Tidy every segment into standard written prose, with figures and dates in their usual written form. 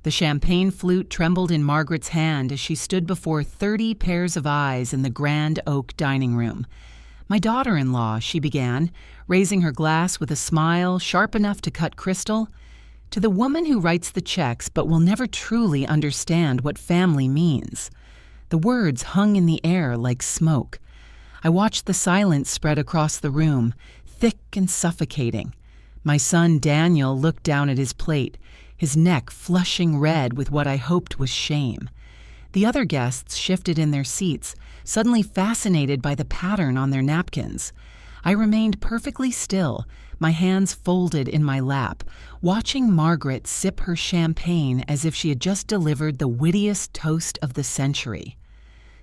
The champagne flute trembled in Margaret's hand as she stood before 30 pairs of eyes in the grand oak dining room. "My daughter-in-law," she began, raising her glass with a smile sharp enough to cut crystal, "to the woman who writes the checks but will never truly understand what family means." The words hung in the air like smoke. I watched the silence spread across the room, thick and suffocating. My son Daniel looked down at his plate, his neck flushing red with what I hoped was shame. The other guests shifted in their seats, suddenly fascinated by the pattern on their napkins. I remained perfectly still, my hands folded in my lap, watching Margaret sip her champagne as if she had just delivered the wittiest toast of the century.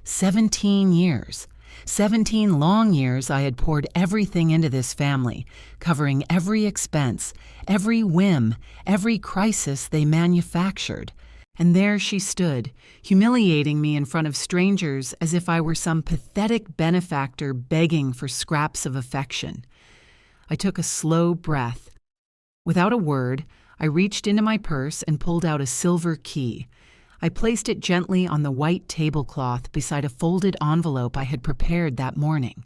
17 years. 17 long years I had poured everything into this family, covering every expense, every whim, every crisis they manufactured. And there she stood, humiliating me in front of strangers as if I were some pathetic benefactor begging for scraps of affection. I took a slow breath. Without a word, I reached into my purse and pulled out a silver key. I placed it gently on the white tablecloth beside a folded envelope I had prepared that morning.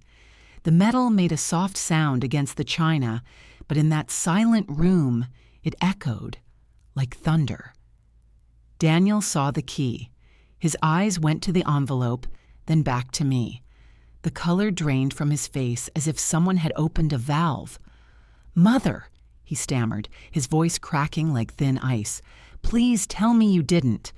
The metal made a soft sound against the china, but in that silent room, it echoed like thunder. Daniel saw the key. His eyes went to the envelope, then back to me. The color drained from his face as if someone had opened a valve. "Mother," he stammered, his voice cracking like thin ice, "please tell me you didn't."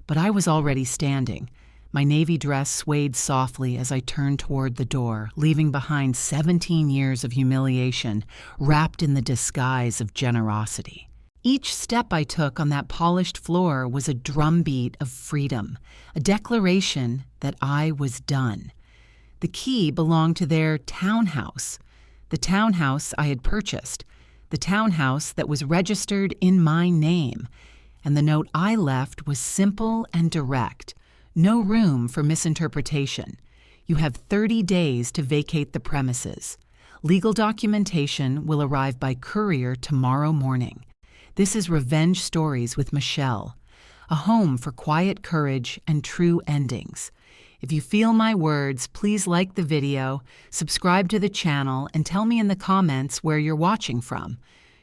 But I was already standing. My navy dress swayed softly as I turned toward the door, leaving behind 17 years of humiliation, wrapped in the disguise of generosity. Each step I took on that polished floor was a drumbeat of freedom, a declaration that I was done. The key belonged to their townhouse, the townhouse I had purchased, the townhouse that was registered in my name. And the note I left was simple and direct. No room for misinterpretation. You have 30 days to vacate the premises. Legal documentation will arrive by courier tomorrow morning. This is Revenge Stories with Michelle, a home for quiet courage and true endings. If you feel my words, please like the video, subscribe to the channel, and tell me in the comments where you're watching from.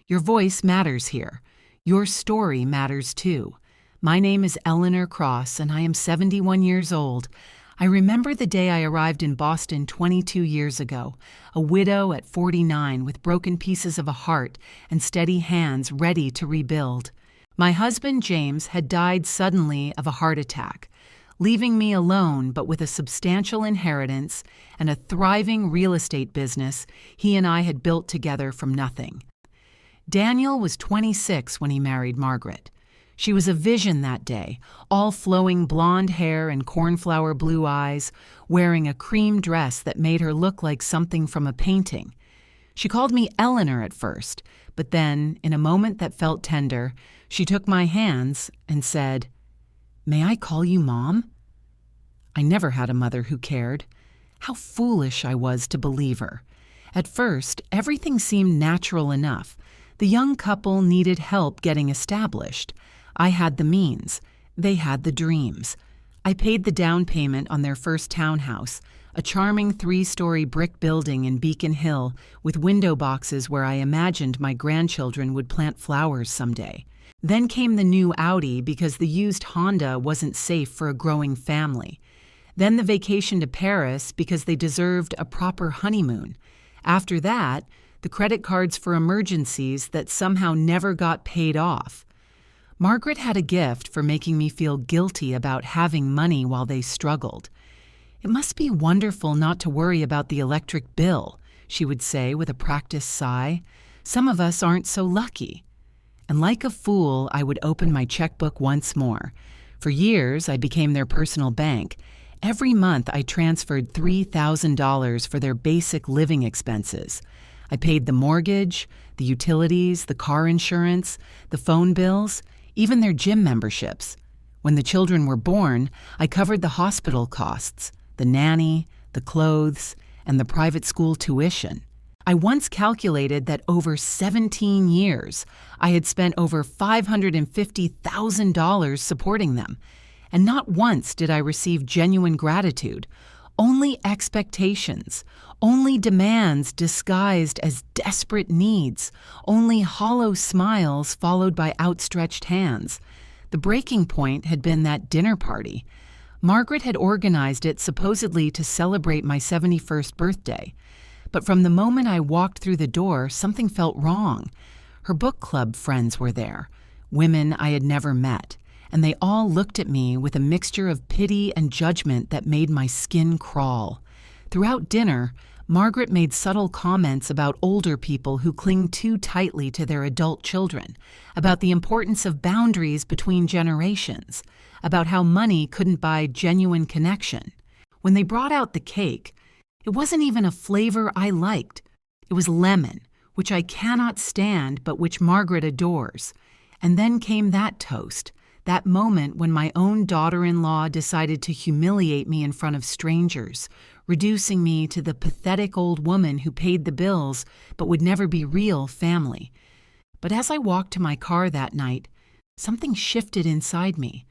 Your voice matters here. Your story matters too. My name is Eleanor Cross, and I am 71 years old. I remember the day I arrived in Boston 22 years ago, a widow at 49 with broken pieces of a heart and steady hands ready to rebuild. My husband, James, had died suddenly of a heart attack, leaving me alone but with a substantial inheritance and a thriving real estate business he and I had built together from nothing. Daniel was 26 when he married Margaret. She was a vision that day, all flowing blonde hair and cornflower blue eyes, wearing a cream dress that made her look like something from a painting. She called me Eleanor at first, but then, in a moment that felt tender, she took my hands and said, "May I call you Mom?" I never had a mother who cared. How foolish I was to believe her. At first, everything seemed natural enough. The young couple needed help getting established. I had the means. They had the dreams. I paid the down payment on their first townhouse, a charming 3-story brick building in Beacon Hill with window boxes where I imagined my grandchildren would plant flowers someday. Then came the new Audi because the used Honda wasn't safe for a growing family. Then the vacation to Paris because they deserved a proper honeymoon. After that, the credit cards for emergencies that somehow never got paid off. Margaret had a gift for making me feel guilty about having money while they struggled. "It must be wonderful not to worry about the electric bill," she would say with a practiced sigh. "Some of us aren't so lucky." And like a fool, I would open my checkbook once more. For years, I became their personal bank. Every month, I transferred $3,000 for their basic living expenses. I paid the mortgage, the utilities, the car insurance, the phone bills, even their gym memberships. When the children were born, I covered the hospital costs, the nanny, the clothes, and the private school tuition. I once calculated that over 17 years, I had spent over $550,000 supporting them, and not once did I receive genuine gratitude, only expectations, only demands disguised as desperate needs, only hollow smiles followed by outstretched hands. The breaking point had been that dinner party. Margaret had organized it supposedly to celebrate my 71st birthday. But from the moment I walked through the door, something felt wrong. Her book club friends were there, women I had never met, and they all looked at me with a mixture of pity and judgment that made my skin crawl. Throughout dinner, Margaret made subtle comments about older people who cling too tightly to their adult children, about the importance of boundaries between generations, about how money couldn't buy genuine connection. When they brought out the cake, it wasn't even a flavor I liked. It was lemon, which I cannot stand but which Margaret adores. And then came that toast, that moment when my own daughter-in-law decided to humiliate me in front of strangers, reducing me to the pathetic old woman who paid the bills but would never be real family. But as I walked to my car that night, something shifted inside me.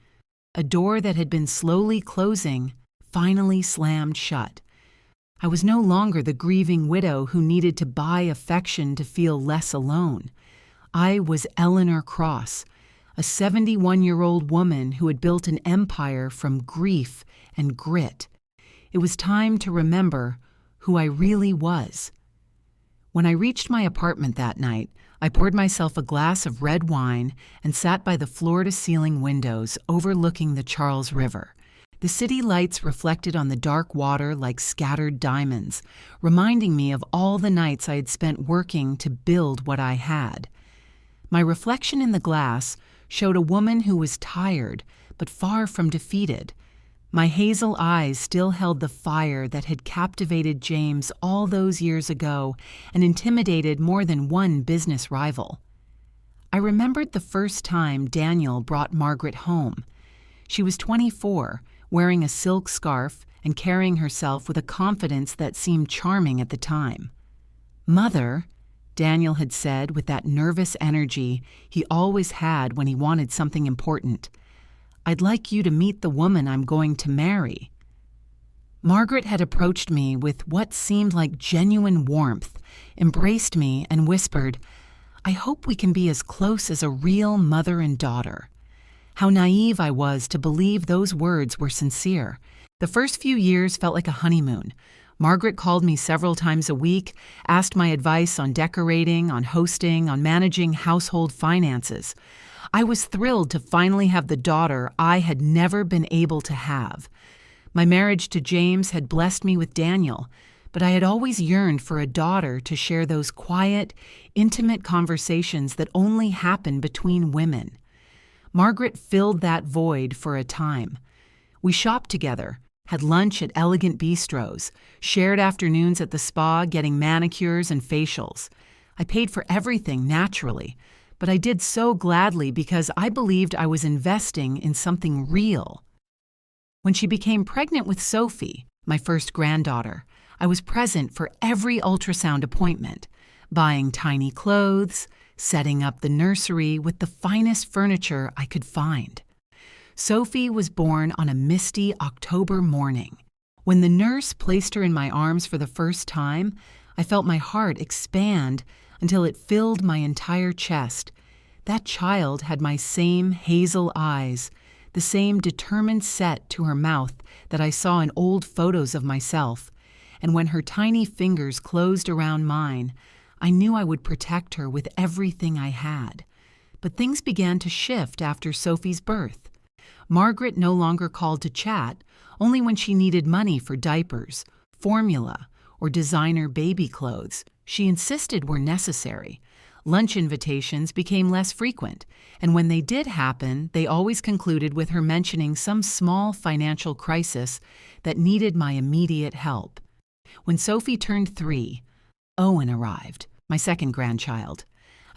A door that had been slowly closing finally slammed shut. I was no longer the grieving widow who needed to buy affection to feel less alone. I was Eleanor Cross, a 71-year-old woman who had built an empire from grief and grit. It was time to remember who I really was. When I reached my apartment that night, I poured myself a glass of red wine and sat by the floor-to-ceiling windows overlooking the Charles River. The city lights reflected on the dark water like scattered diamonds, reminding me of all the nights I had spent working to build what I had. My reflection in the glass showed a woman who was tired, but far from defeated. My hazel eyes still held the fire that had captivated James all those years ago and intimidated more than one business rival. I remembered the first time Daniel brought Margaret home. She was 24, wearing a silk scarf and carrying herself with a confidence that seemed charming at the time. "Mother," Daniel had said with that nervous energy he always had when he wanted something important, "I'd like you to meet the woman I'm going to marry." Margaret had approached me with what seemed like genuine warmth, embraced me, and whispered, "I hope we can be as close as a real mother and daughter." How naive I was to believe those words were sincere. The first few years felt like a honeymoon. Margaret called me several times a week, asked my advice on decorating, on hosting, on managing household finances. I was thrilled to finally have the daughter I had never been able to have. My marriage to James had blessed me with Daniel, but I had always yearned for a daughter to share those quiet, intimate conversations that only happen between women. Margaret filled that void for a time. We shopped together, had lunch at elegant bistros, shared afternoons at the spa getting manicures and facials. I paid for everything naturally, but I did so gladly because I believed I was investing in something real. When she became pregnant with Sophie, my first granddaughter, I was present for every ultrasound appointment, buying tiny clothes, setting up the nursery with the finest furniture I could find. Sophie was born on a misty October morning. When the nurse placed her in my arms for the first time, I felt my heart expand until it filled my entire chest. That child had my same hazel eyes, the same determined set to her mouth that I saw in old photos of myself, and when her tiny fingers closed around mine, I knew I would protect her with everything I had. But things began to shift after Sophie's birth. Margaret no longer called to chat, only when she needed money for diapers, formula, or designer baby clothes she insisted were necessary. Lunch invitations became less frequent, and when they did happen, they always concluded with her mentioning some small financial crisis that needed my immediate help. When Sophie turned 3, Owen arrived, my second grandchild.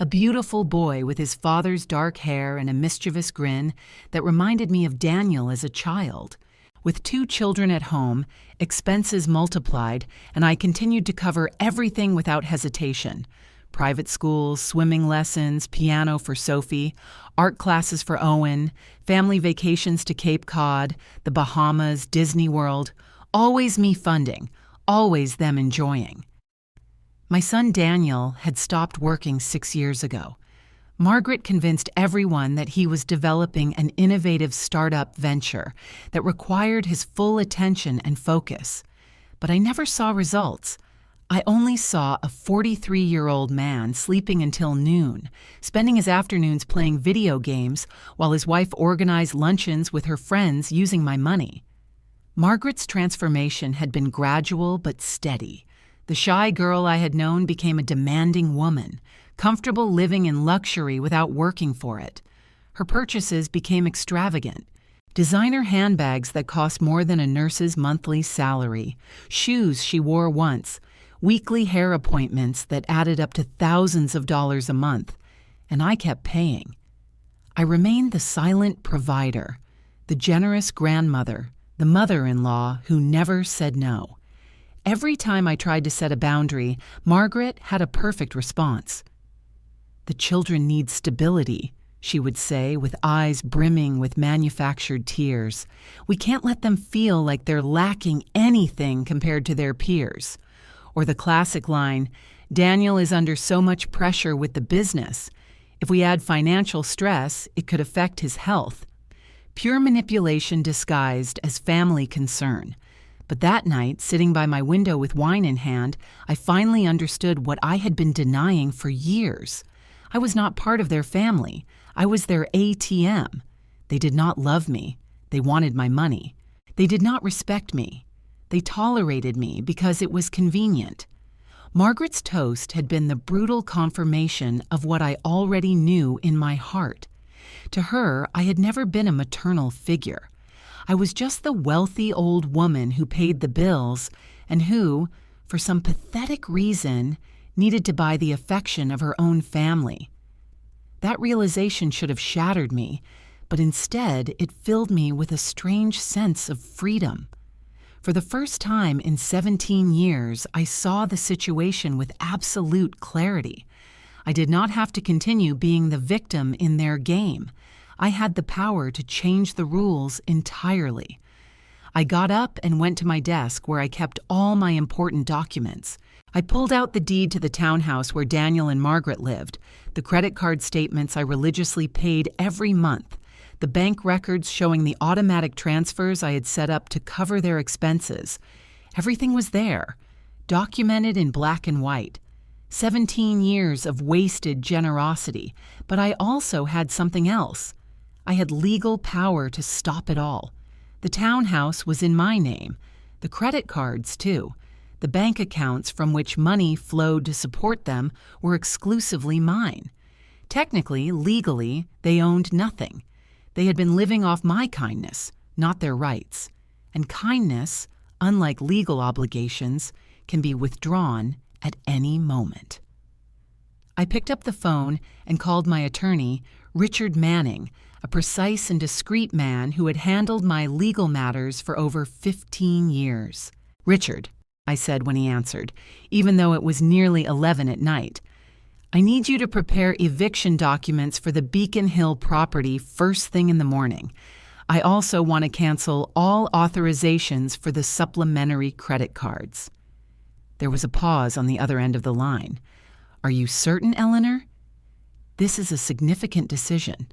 A beautiful boy with his father's dark hair and a mischievous grin that reminded me of Daniel as a child. With 2 children at home, expenses multiplied, and I continued to cover everything without hesitation. Private schools, swimming lessons, piano for Sophie, art classes for Owen, family vacations to Cape Cod, the Bahamas, Disney World. Always me funding, always them enjoying. My son Daniel had stopped working 6 years ago. Margaret convinced everyone that he was developing an innovative startup venture that required his full attention and focus. But I never saw results. I only saw a 43-year-old man sleeping until noon, spending his afternoons playing video games while his wife organized luncheons with her friends using my money. Margaret's transformation had been gradual but steady. The shy girl I had known became a demanding woman, comfortable living in luxury without working for it. Her purchases became extravagant. Designer handbags that cost more than a nurse's monthly salary, shoes she wore once, weekly hair appointments that added up to thousands of dollars a month, and I kept paying. I remained the silent provider, the generous grandmother, the mother-in-law who never said no. Every time I tried to set a boundary, Margaret had a perfect response. "The children need stability," she would say, with eyes brimming with manufactured tears. "We can't let them feel like they're lacking anything compared to their peers." Or the classic line, "Daniel is under so much pressure with the business. If we add financial stress, it could affect his health." Pure manipulation disguised as family concern. But that night, sitting by my window with wine in hand, I finally understood what I had been denying for years. I was not part of their family. I was their ATM. They did not love me. They wanted my money. They did not respect me. They tolerated me because it was convenient. Margaret's toast had been the brutal confirmation of what I already knew in my heart. To her, I had never been a maternal figure. I was just the wealthy old woman who paid the bills and who, for some pathetic reason, needed to buy the affection of her own family. That realization should have shattered me, but instead it filled me with a strange sense of freedom. For the first time in 17 years, I saw the situation with absolute clarity. I did not have to continue being the victim in their game. I had the power to change the rules entirely. I got up and went to my desk where I kept all my important documents. I pulled out the deed to the townhouse where Daniel and Margaret lived, the credit card statements I religiously paid every month, the bank records showing the automatic transfers I had set up to cover their expenses. Everything was there, documented in black and white. 17 years of wasted generosity, but I also had something else. I had legal power to stop it all. The townhouse was in my name, the credit cards too. The bank accounts from which money flowed to support them were exclusively mine. Technically, legally, they owned nothing. They had been living off my kindness, not their rights. And kindness, unlike legal obligations, can be withdrawn at any moment. I picked up the phone and called my attorney, Richard Manning, a precise and discreet man who had handled my legal matters for over 15 years. "Richard," I said when he answered, even though it was nearly 11 at night, "I need you to prepare eviction documents for the Beacon Hill property first thing in the morning. I also want to cancel all authorizations for the supplementary credit cards." There was a pause on the other end of the line. "Are you certain, Eleanor?" "This is a significant decision."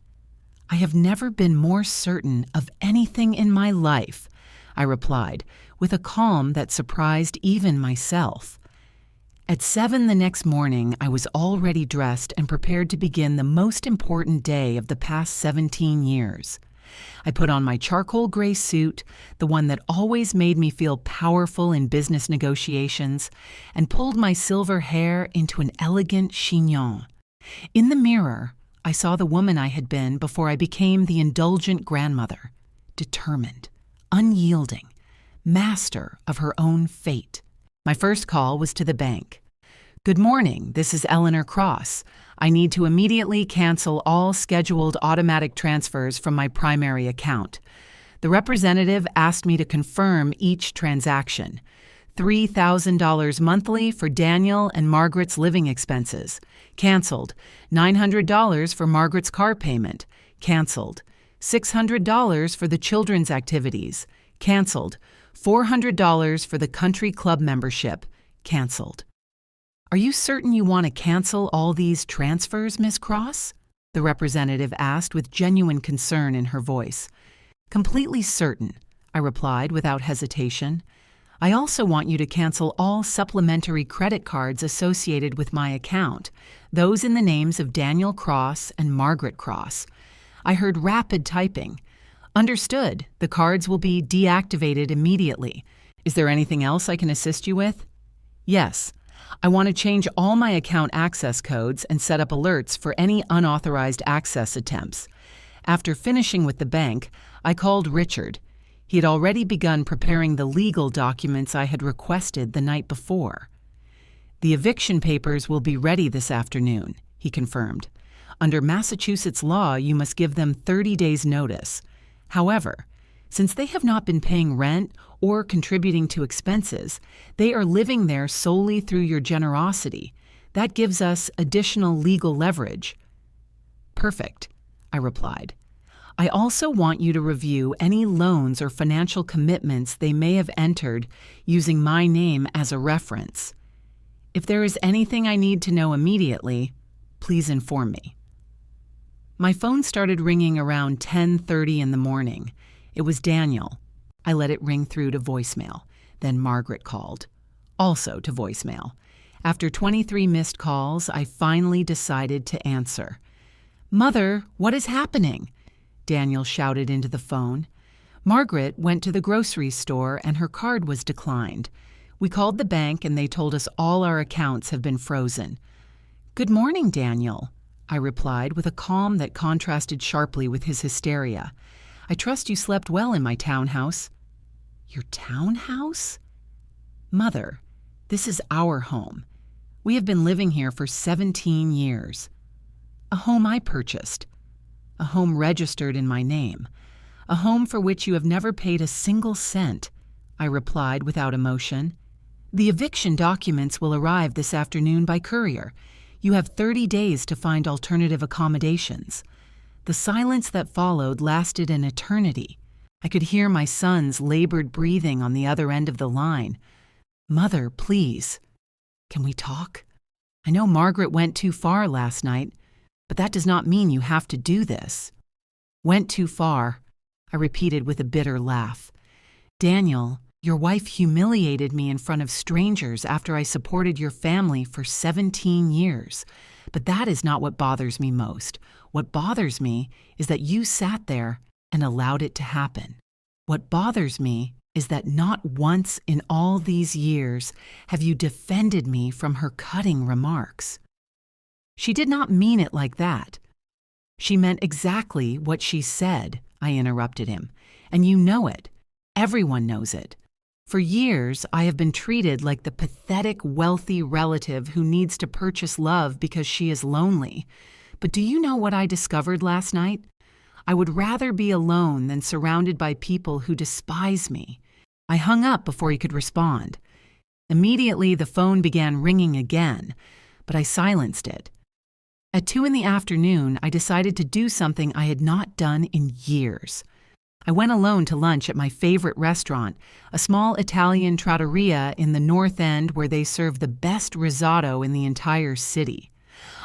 "I have never been more certain of anything in my life," I replied, with a calm that surprised even myself. At 7 the next morning, I was already dressed and prepared to begin the most important day of the past 17 years. I put on my charcoal gray suit, the one that always made me feel powerful in business negotiations, and pulled my silver hair into an elegant chignon. In the mirror, I saw the woman I had been before I became the indulgent grandmother, determined, unyielding, master of her own fate. My first call was to the bank. "Good morning, this is Eleanor Cross. I need to immediately cancel all scheduled automatic transfers from my primary account. The representative asked me to confirm each transaction. $3,000 monthly for Daniel and Margaret's living expenses. Canceled. $900 for Margaret's car payment. Canceled. $600 for the children's activities. Canceled. $400 for the country club membership. Canceled. Are you certain you want to cancel all these transfers, Miss Cross? The representative asked with genuine concern in her voice. Completely certain, I replied without hesitation. I also want you to cancel all supplementary credit cards associated with my account, those in the names of Daniel Cross and Margaret Cross. I heard rapid typing. Understood. The cards will be deactivated immediately. Is there anything else I can assist you with? Yes. I want to change all my account access codes and set up alerts for any unauthorized access attempts. After finishing with the bank, I called Richard. He had already begun preparing the legal documents I had requested the night before. The eviction papers will be ready this afternoon, he confirmed. Under Massachusetts law, you must give them 30 days' notice. However, since they have not been paying rent or contributing to expenses, they are living there solely through your generosity. That gives us additional legal leverage. Perfect, I replied. I also want you to review any loans or financial commitments they may have entered using my name as a reference. If there is anything I need to know immediately, please inform me. My phone started ringing around 10:30 in the morning. It was Daniel. I let it ring through to voicemail. Then Margaret called, also to voicemail. After 23 missed calls, I finally decided to answer. "Mother, what is happening?" Daniel shouted into the phone. Margaret went to the grocery store and her card was declined. We called the bank and they told us all our accounts have been frozen. "Good morning, Daniel," I replied with a calm that contrasted sharply with his hysteria. "I trust you slept well in my townhouse." "Your townhouse?" "Mother, this is our home. We have been living here for 17 years. A home I purchased. A home registered in my name. A home for which you have never paid a single cent," I replied without emotion. "The eviction documents will arrive this afternoon by courier. You have 30 days to find alternative accommodations." The silence that followed lasted an eternity. I could hear my son's labored breathing on the other end of the line. "Mother, please. Can we talk? I know Margaret went too far last night, but that does not mean you have to do this." "Went too far," I repeated with a bitter laugh. "Daniel, your wife humiliated me in front of strangers after I supported your family for 17 years. But that is not what bothers me most. What bothers me is that you sat there and allowed it to happen. What bothers me is that not once in all these years have you defended me from her cutting remarks." "She did not mean it like that." "She meant exactly what she said," I interrupted him. "And you know it. Everyone knows it. For years, I have been treated like the pathetic, wealthy relative who needs to purchase love because she is lonely. But do you know what I discovered last night? I would rather be alone than surrounded by people who despise me." I hung up before he could respond. Immediately, the phone began ringing again, but I silenced it. At 2 in the afternoon, I decided to do something I had not done in years. I went alone to lunch at my favorite restaurant, a small Italian trattoria in the North End where they serve the best risotto in the entire city.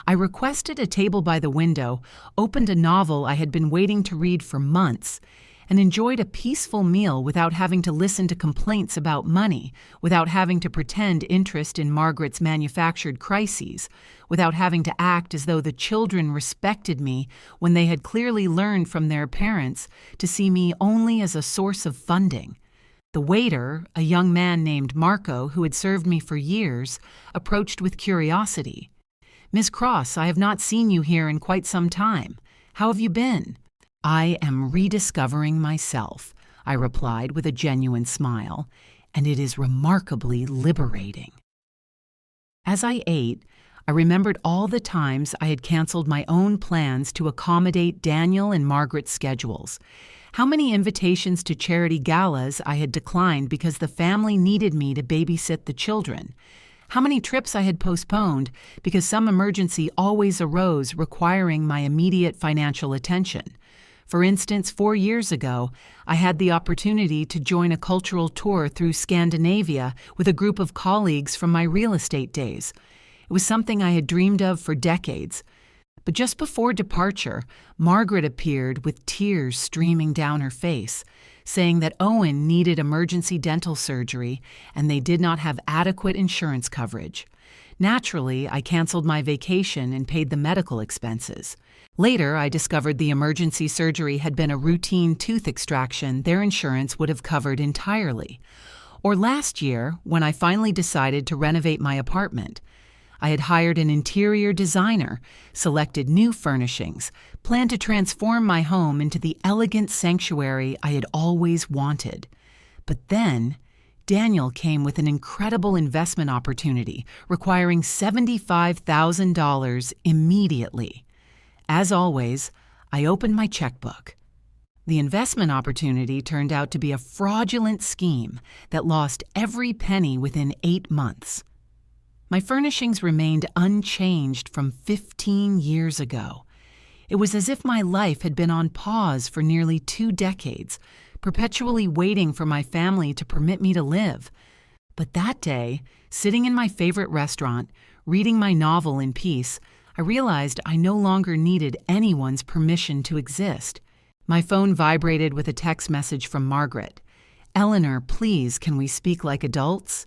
I requested a table by the window, opened a novel I had been waiting to read for months, and enjoyed a peaceful meal without having to listen to complaints about money, without having to pretend interest in Margaret's manufactured crises, without having to act as though the children respected me when they had clearly learned from their parents to see me only as a source of funding. The waiter, a young man named Marco who had served me for years, approached with curiosity. "Miss Cross, I have not seen you here in quite some time. How have you been?" "I am rediscovering myself," I replied with a genuine smile, "and it is remarkably liberating." As I ate, I remembered all the times I had canceled my own plans to accommodate Daniel and Margaret's schedules. How many invitations to charity galas I had declined because the family needed me to babysit the children. How many trips I had postponed because some emergency always arose requiring my immediate financial attention. For instance, 4 years ago, I had the opportunity to join a cultural tour through Scandinavia with a group of colleagues from my real estate days. It was something I had dreamed of for decades. But just before departure, Margaret appeared with tears streaming down her face, saying that Owen needed emergency dental surgery and they did not have adequate insurance coverage. Naturally, I canceled my vacation and paid the medical expenses. Later, I discovered the emergency surgery had been a routine tooth extraction their insurance would have covered entirely. Or last year, when I finally decided to renovate my apartment, I had hired an interior designer, selected new furnishings, planned to transform my home into the elegant sanctuary I had always wanted. But then, Daniel came with an incredible investment opportunity requiring $75,000 immediately. As always, I opened my checkbook. The investment opportunity turned out to be a fraudulent scheme that lost every penny within 8 months. My furnishings remained unchanged from 15 years ago. It was as if my life had been on pause for nearly 2 decades, perpetually waiting for my family to permit me to live. But that day, sitting in my favorite restaurant, reading my novel in peace, I realized I no longer needed anyone's permission to exist. My phone vibrated with a text message from Margaret. "Eleanor, please, can we speak like adults?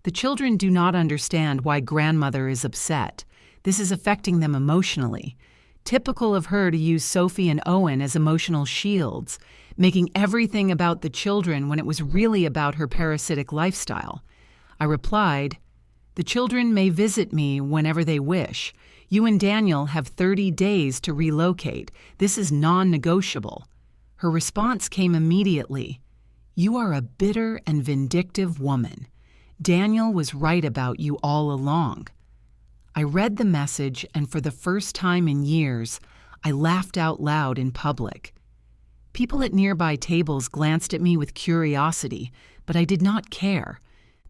The children do not understand why grandmother is upset. This is affecting them emotionally. Typical of her to use Sophie and Owen as emotional shields, making everything about the children when it was really about her parasitic lifestyle." I replied, "The children may visit me whenever they wish. You and Daniel have 30 days to relocate. This is non-negotiable." Her response came immediately. "You are a bitter and vindictive woman. Daniel was right about you all along." I read the message, and for the first time in years, I laughed out loud in public. People at nearby tables glanced at me with curiosity, but I did not care.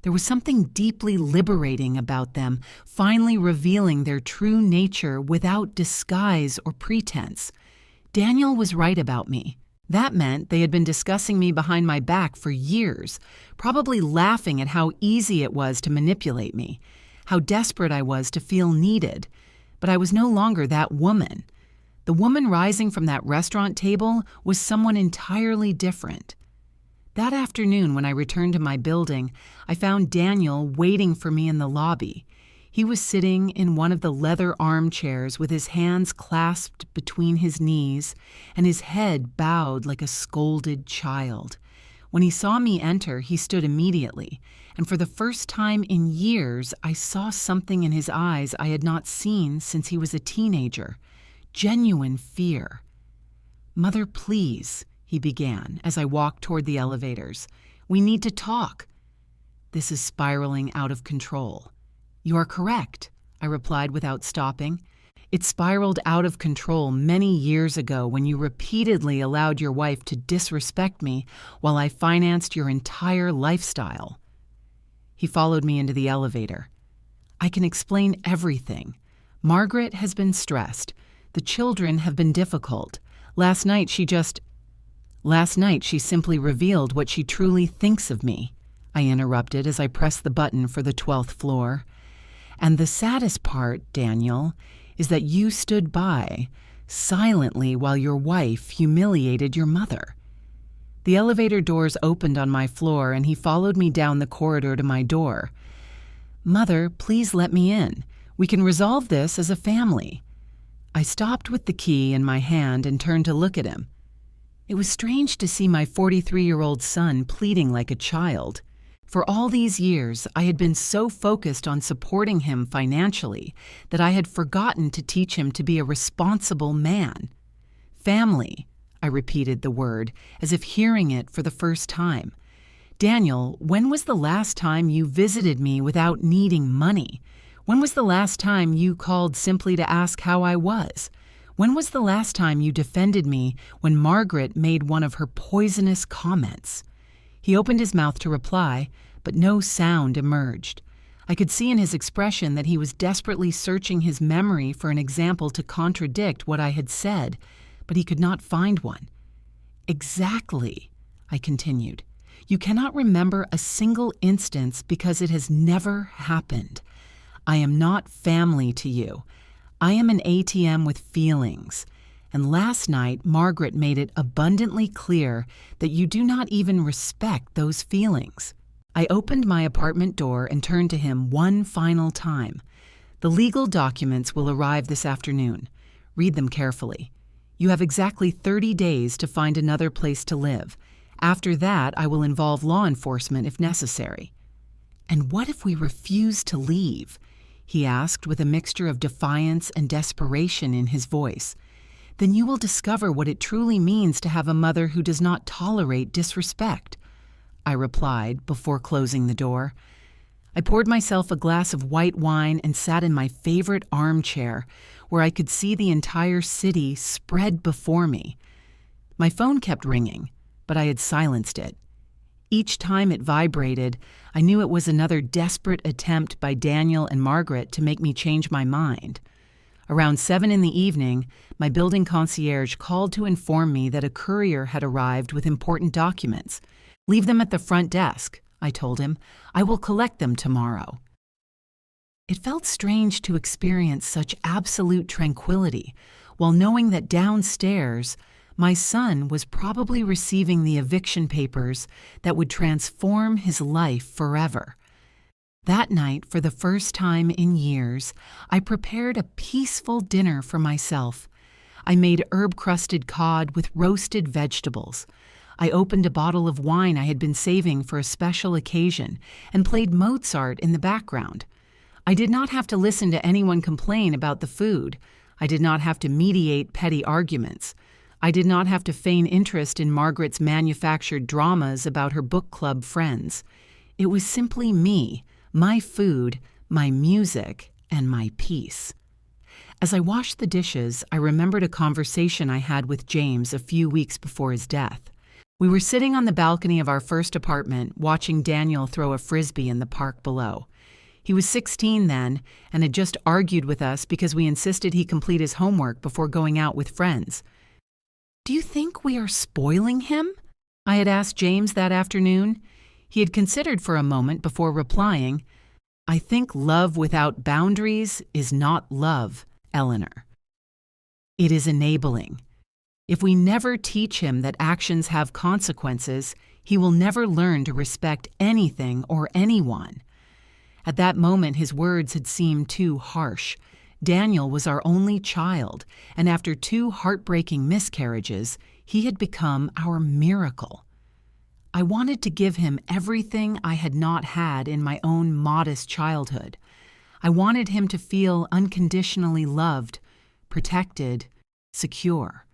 There was something deeply liberating about them, finally revealing their true nature without disguise or pretense. Daniel was right about me. That meant they had been discussing me behind my back for years, probably laughing at how easy it was to manipulate me, how desperate I was to feel needed. But I was no longer that woman. The woman rising from that restaurant table was someone entirely different. That afternoon, when I returned to my building, I found Daniel waiting for me in the lobby. He was sitting in one of the leather armchairs with his hands clasped between his knees and his head bowed like a scolded child. When he saw me enter, he stood immediately, and for the first time in years, I saw something in his eyes I had not seen since he was a teenager. Genuine fear. "Mother, please," he began as I walked toward the elevators. "We need to talk. This is spiraling out of control." "You are correct," I replied without stopping. "It spiraled out of control many years ago when you repeatedly allowed your wife to disrespect me while I financed your entire lifestyle." He followed me into the elevator. "I can explain everything. Margaret has been stressed. The children have been difficult. Last night she simply revealed what she truly thinks of me," I interrupted as I pressed the button for the 12th floor. "And the saddest part, Daniel, is that you stood by, silently, while your wife humiliated your mother." The elevator doors opened on my floor, and he followed me down the corridor to my door. "Mother, please let me in. We can resolve this as a family." I stopped with the key in my hand and turned to look at him. It was strange to see my 43-year-old son pleading like a child. For all these years, I had been so focused on supporting him financially that I had forgotten to teach him to be a responsible man. "Family," I repeated the word, as if hearing it for the first time. "Daniel, when was the last time you visited me without needing money? When was the last time you called simply to ask how I was? When was the last time you defended me when Margaret made one of her poisonous comments?" He opened his mouth to reply, but no sound emerged. I could see in his expression that he was desperately searching his memory for an example to contradict what I had said, but he could not find one. "Exactly," I continued. "You cannot remember a single instance because it has never happened. I am not family to you. I am an ATM with feelings. And last night, Margaret made it abundantly clear that you do not even respect those feelings." I opened my apartment door and turned to him one final time. "The legal documents will arrive this afternoon. Read them carefully. You have exactly 30 days to find another place to live. After that, I will involve law enforcement if necessary." "And what if we refuse to leave?" he asked with a mixture of defiance and desperation in his voice. "Then you will discover what it truly means to have a mother who does not tolerate disrespect," I replied before closing the door. I poured myself a glass of white wine and sat in my favorite armchair, where I could see the entire city spread before me. My phone kept ringing, but I had silenced it. Each time it vibrated, I knew it was another desperate attempt by Daniel and Margaret to make me change my mind. Around 7 in the evening, my building concierge called to inform me that a courier had arrived with important documents. "Leave them at the front desk," I told him. "I will collect them tomorrow." It felt strange to experience such absolute tranquility while knowing that downstairs, my son was probably receiving the eviction papers that would transform his life forever. That night, for the first time in years, I prepared a peaceful dinner for myself. I made herb-crusted cod with roasted vegetables. I opened a bottle of wine I had been saving for a special occasion and played Mozart in the background. I did not have to listen to anyone complain about the food. I did not have to mediate petty arguments. I did not have to feign interest in Margaret's manufactured dramas about her book club friends. It was simply me, my food, my music, and my peace. As I washed the dishes, I remembered a conversation I had with James a few weeks before his death. We were sitting on the balcony of our first apartment, watching Daniel throw a frisbee in the park below. He was 16 then, and had just argued with us because we insisted he complete his homework before going out with friends. "Do you think we are spoiling him?" I had asked James that afternoon. He had considered for a moment before replying, "I think love without boundaries is not love, Eleanor. It is enabling. If we never teach him that actions have consequences, he will never learn to respect anything or anyone." At that moment, his words had seemed too harsh. Daniel was our only child, and after 2 heartbreaking miscarriages, he had become our miracle. I wanted to give him everything I had not had in my own modest childhood. I wanted him to feel unconditionally loved, protected, secure.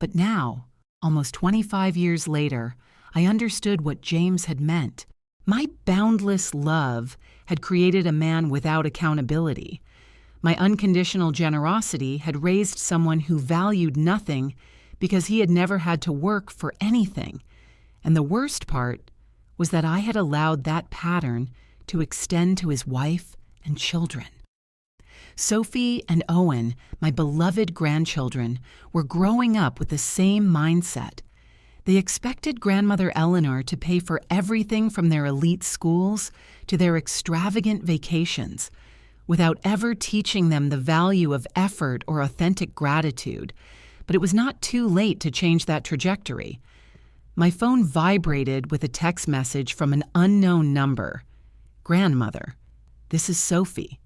But now, almost 25 years later, I understood what James had meant. My boundless love had created a man without accountability. My unconditional generosity had raised someone who valued nothing because he had never had to work for anything. And the worst part was that I had allowed that pattern to extend to his wife and children. Sophie and Owen, my beloved grandchildren, were growing up with the same mindset. They expected grandmother Eleanor to pay for everything from their elite schools to their extravagant vacations, without ever teaching them the value of effort or authentic gratitude. But it was not too late to change that trajectory. My phone vibrated with a text message from an unknown number. "Grandmother, this is Sophie.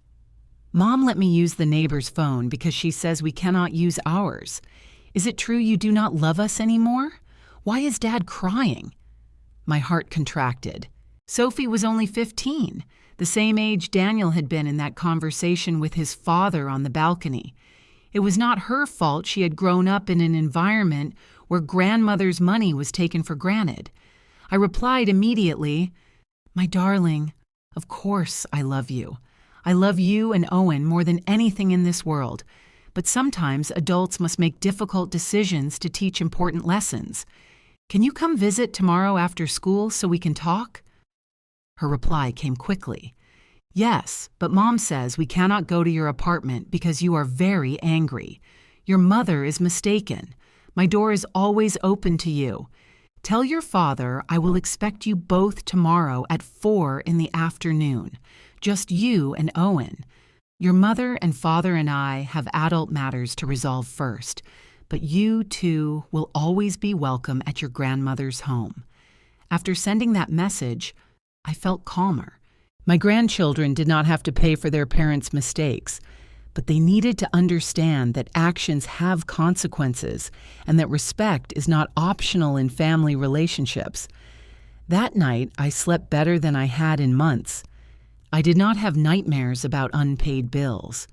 Mom let me use the neighbor's phone because she says we cannot use ours. Is it true you do not love us anymore? Why is Dad crying?" My heart contracted. Sophie was only 15, the same age Daniel had been in that conversation with his father on the balcony. It was not her fault she had grown up in an environment where grandmother's money was taken for granted. I replied immediately, "My darling, of course I love you. I love you and Owen more than anything in this world, but sometimes adults must make difficult decisions to teach important lessons. Can you come visit tomorrow after school so we can talk?" Her reply came quickly. "Yes, but Mom says we cannot go to your apartment because you are very angry. Your mother is mistaken. My door is always open to you. Tell your father I will expect you both tomorrow at 4 in the afternoon. Just you and Owen. Your mother and father and I have adult matters to resolve first, but you two will always be welcome at your grandmother's home." After sending that message, I felt calmer. My grandchildren did not have to pay for their parents' mistakes, but they needed to understand that actions have consequences and that respect is not optional in family relationships. That night, I slept better than I had in months. I did not have nightmares about unpaid bills.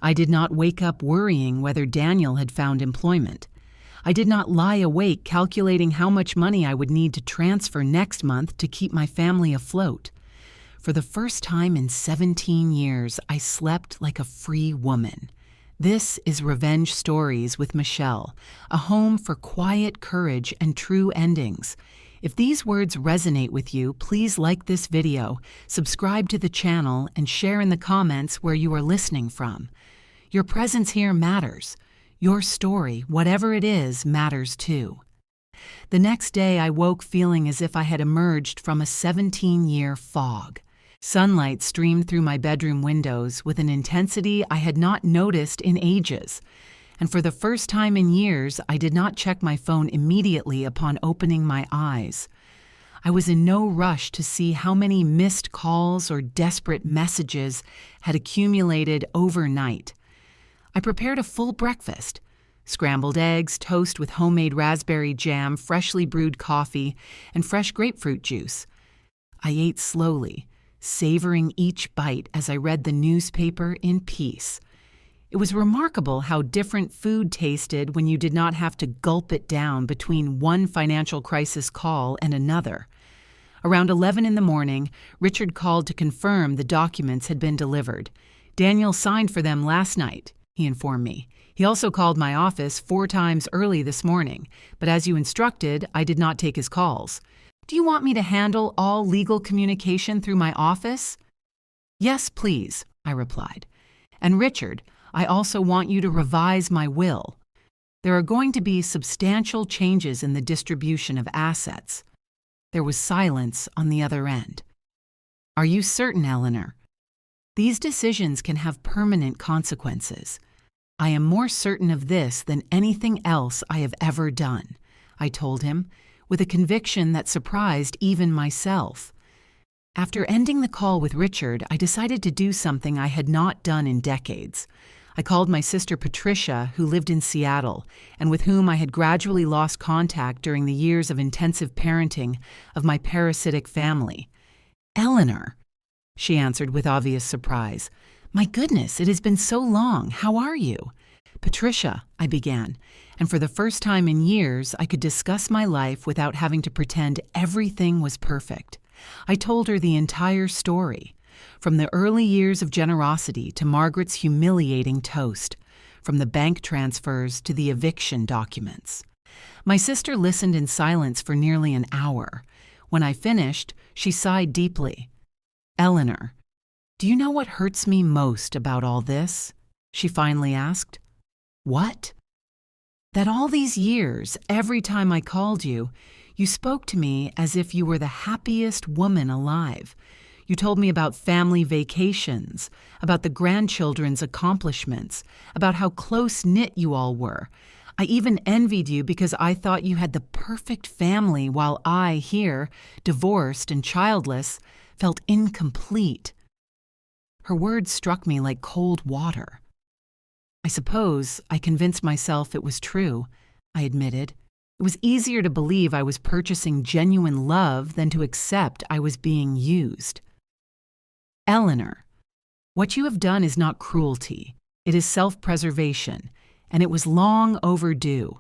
I did not wake up worrying whether Daniel had found employment. I did not lie awake calculating how much money I would need to transfer next month to keep my family afloat. For the first time in 17 years, I slept like a free woman. This is Revenge Stories with Michelle, a home for quiet courage and true endings. If these words resonate with you, please like this video, subscribe to the channel, and share in the comments where you are listening from. Your presence here matters. Your story, whatever it is, matters too. The next day, I woke feeling as if I had emerged from a 17-year fog. Sunlight streamed through my bedroom windows with an intensity I had not noticed in ages. And for the first time in years, I did not check my phone immediately upon opening my eyes. I was in no rush to see how many missed calls or desperate messages had accumulated overnight. I prepared a full breakfast: scrambled eggs, toast with homemade raspberry jam, freshly brewed coffee, and fresh grapefruit juice. I ate slowly, savoring each bite as I read the newspaper in peace. It was remarkable how different food tasted when you did not have to gulp it down between one financial crisis call and another. Around 11 in the morning, Richard called to confirm the documents had been delivered. "Daniel signed for them last night," he informed me. "He also called my office 4 times early this morning, but as you instructed, I did not take his calls. Do you want me to handle all legal communication through my office?" "Yes, please," I replied. "And Richard, I also want you to revise my will. There are going to be substantial changes in the distribution of assets." There was silence on the other end. "Are you certain, Eleanor? These decisions can have permanent consequences. I am more certain of this than anything else I have ever done," I told him, with a conviction that surprised even myself. After ending the call with Richard, I decided to do something I had not done in decades. I called my sister Patricia, who lived in Seattle, and with whom I had gradually lost contact during the years of intensive parenting of my parasitic family. "Eleanor," she answered with obvious surprise. "My goodness, it has been so long. How are you?" "Patricia," I began, and for the first time in years, I could discuss my life without having to pretend everything was perfect. I told her the entire story, from the early years of generosity to Margaret's humiliating toast, from the bank transfers to the eviction documents. My sister listened in silence for nearly an hour. When I finished, she sighed deeply. "Eleanor, do you know what hurts me most about all this?" she finally asked. "What?" "That all these years, every time I called you, you spoke to me as if you were the happiest woman alive. You told me about family vacations, about the grandchildren's accomplishments, about how close-knit you all were. I even envied you because I thought you had the perfect family while I, here, divorced and childless, felt incomplete." Her words struck me like cold water. "I suppose I convinced myself it was true," I admitted. "It was easier to believe I was purchasing genuine love than to accept I was being used." "Eleanor, what you have done is not cruelty. It is self-preservation, and it was long overdue."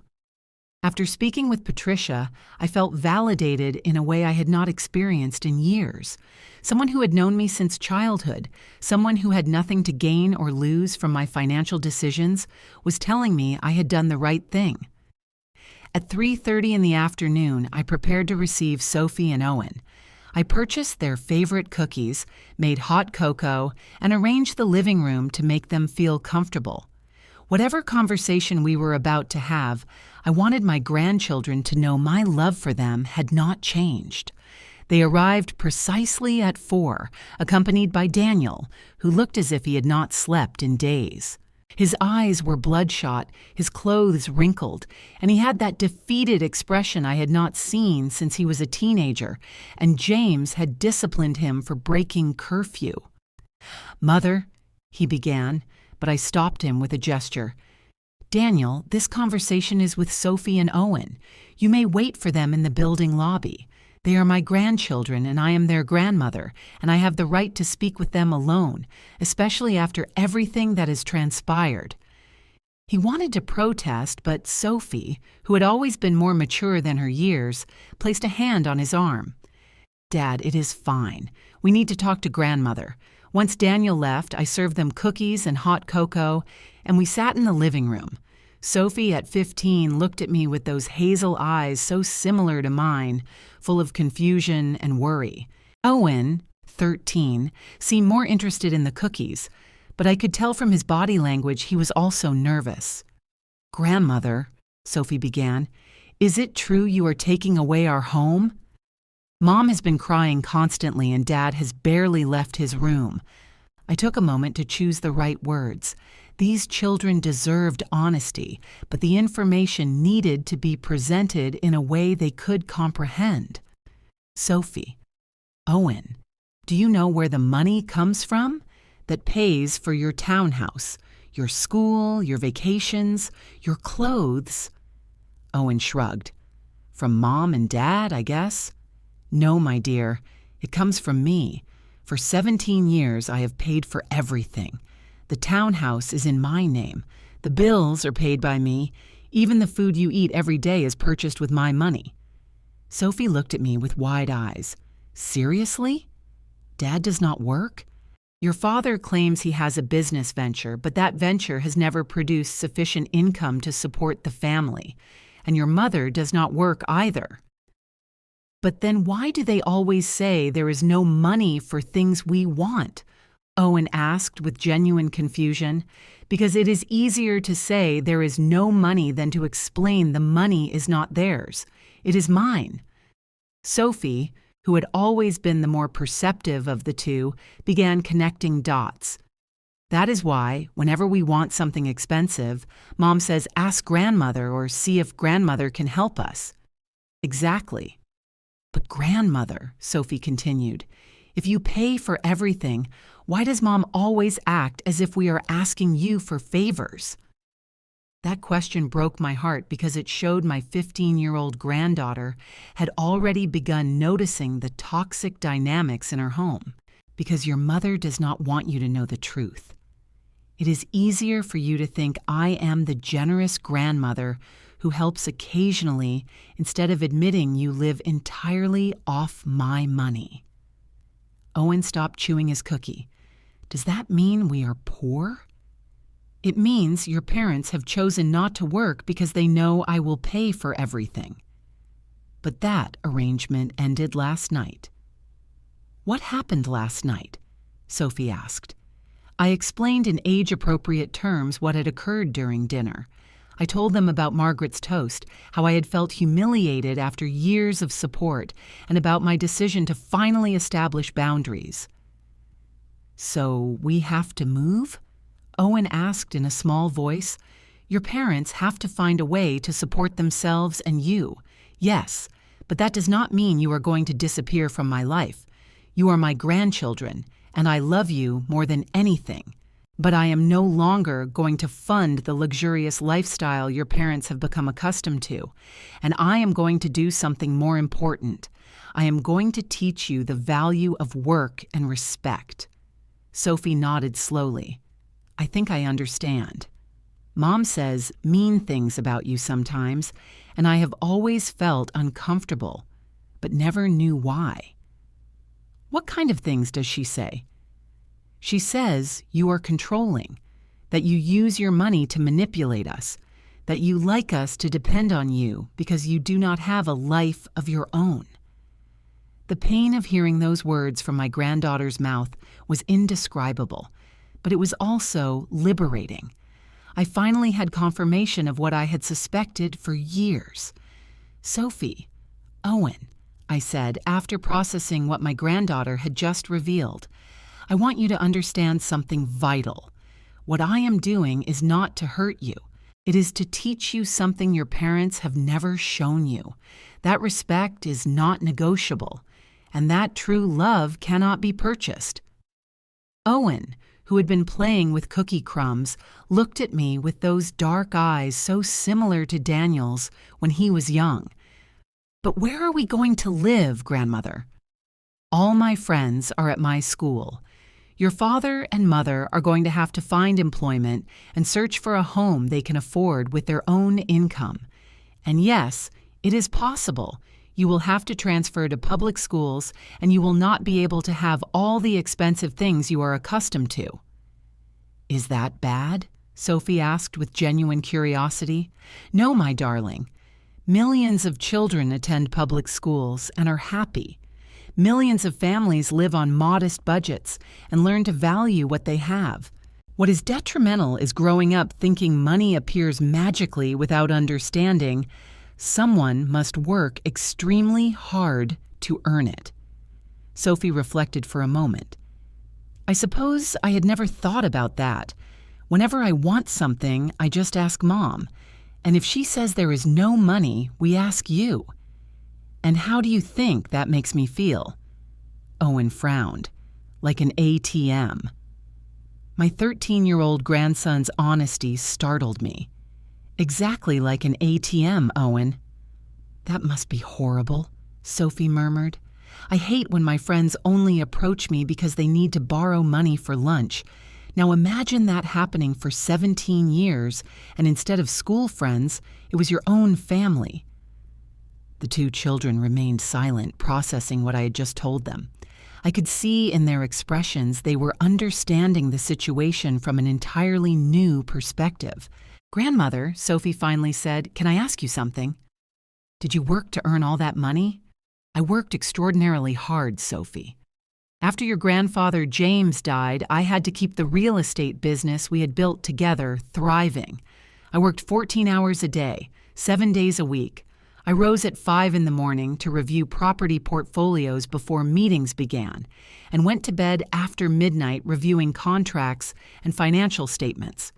After speaking with Patricia, I felt validated in a way I had not experienced in years. Someone who had known me since childhood, someone who had nothing to gain or lose from my financial decisions, was telling me I had done the right thing. At 3:30 in the afternoon, I prepared to receive Sophie and Owen. I purchased their favorite cookies, made hot cocoa, and arranged the living room to make them feel comfortable. Whatever conversation we were about to have, I wanted my grandchildren to know my love for them had not changed. They arrived precisely at 4, accompanied by Daniel, who looked as if he had not slept in days. His eyes were bloodshot, his clothes wrinkled, and he had that defeated expression I had not seen since he was a teenager, and James had disciplined him for breaking curfew. "Mother," he began, but I stopped him with a gesture. "Daniel, this conversation is with Sophie and Owen. You may wait for them in the building lobby. They are my grandchildren, and I am their grandmother, and I have the right to speak with them alone, especially after everything that has transpired." He wanted to protest, but Sophie, who had always been more mature than her years, placed a hand on his arm. "Dad, it is fine. We need to talk to grandmother." Once Daniel left, I served them cookies and hot cocoa, and we sat in the living room. Sophie, at 15, looked at me with those hazel eyes so similar to mine, full of confusion and worry. Owen, 13, seemed more interested in the cookies, but I could tell from his body language he was also nervous. "Grandmother," Sophie began, "is it true you are taking away our home?" Mom has been crying constantly and Dad has barely left his room. I took a moment to choose the right words. These children deserved honesty, but the information needed to be presented in a way they could comprehend. "Sophie, Owen, do you know where the money comes from that pays for your townhouse, your school, your vacations, your clothes?" Owen shrugged. "From Mom and Dad, I guess." "No, my dear, it comes from me. For 17 years I have paid for everything. The townhouse is in my name. The bills are paid by me. Even the food you eat every day is purchased with my money." Sophie looked at me with wide eyes. "Seriously? Dad does not work? Your father claims he has a business venture, but that venture has never produced sufficient income to support the family. And your mother does not work either." "But then why do they always say there is no money for things we want?" Owen asked with genuine confusion. "Because it is easier to say there is no money than to explain the money is not theirs. It is mine." Sophie, who had always been the more perceptive of the two, began connecting dots. "That is why, whenever we want something expensive, Mom says, 'Ask grandmother or see if grandmother can help us.'" "Exactly. But grandmother," Sophie continued, "if you pay for everything, why does Mom always act as if we are asking you for favors?" That question broke my heart because it showed my 15-year-old granddaughter had already begun noticing the toxic dynamics in her home. "Because your mother does not want you to know the truth. It is easier for you to think I am the generous grandmother who helps occasionally instead of admitting you live entirely off my money." Owen stopped chewing his cookie. "Does that mean we are poor?" "It means your parents have chosen not to work because they know I will pay for everything." "But that arrangement ended last night." "What happened last night?" Sophie asked. I explained in age-appropriate terms what had occurred during dinner. I told them about Margaret's toast, how I had felt humiliated after years of support, and about my decision to finally establish boundaries. "So we have to move?" Owen asked in a small voice. "Your parents have to find a way to support themselves and you. Yes, but that does not mean you are going to disappear from my life. You are my grandchildren, and I love you more than anything. But I am no longer going to fund the luxurious lifestyle your parents have become accustomed to, and I am going to do something more important. I am going to teach you the value of work and respect." Sophie nodded slowly. "I think I understand." Mom says mean things about you sometimes, and I have always felt uncomfortable, but never knew why. What kind of things does she say? She says you are controlling, that you use your money to manipulate us, that you like us to depend on you because you do not have a life of your own. The pain of hearing those words from my granddaughter's mouth was indescribable, but it was also liberating. I finally had confirmation of what I had suspected for years. "Sophie, Owen," I said after processing what my granddaughter had just revealed, "I want you to understand something vital. What I am doing is not to hurt you. It is to teach you something your parents have never shown you. That respect is not negotiable, and that true love cannot be purchased." Owen, who had been playing with cookie crumbs, looked at me with those dark eyes so similar to Daniel's when he was young. "But where are we going to live, grandmother?" "All my friends are at my school. Your father and mother are going to have to find employment and search for a home they can afford with their own income. And yes, it is possible. You will have to transfer to public schools, and you will not be able to have all the expensive things you are accustomed to." "Is that bad?" Sophie asked with genuine curiosity. "No, my darling. Millions of children attend public schools and are happy. Millions of families live on modest budgets and learn to value what they have. What is detrimental is growing up thinking money appears magically without understanding someone must work extremely hard to earn it." Sophie reflected for a moment. "I suppose I had never thought about that. Whenever I want something, I just ask Mom. And if she says there is no money, we ask you. And how do you think that makes me feel?" Owen frowned. "Like an ATM." My 13-year-old grandson's honesty startled me. "Exactly like an ATM, Owen." "That must be horrible," Sophie murmured. "I hate when my friends only approach me because they need to borrow money for lunch. Now imagine that happening for 17 years, and instead of school friends, it was your own family." The two children remained silent, processing what I had just told them. I could see in their expressions they were understanding the situation from an entirely new perspective. "Grandmother," Sophie finally said, "can I ask you something?" "Did you work to earn all that money?" "I worked extraordinarily hard, Sophie. After your grandfather James died, I had to keep the real estate business we had built together thriving. I worked 14 hours a day, 7 days a week. I rose at 5 in the morning to review property portfolios before meetings began, and went to bed after midnight reviewing contracts and financial statements."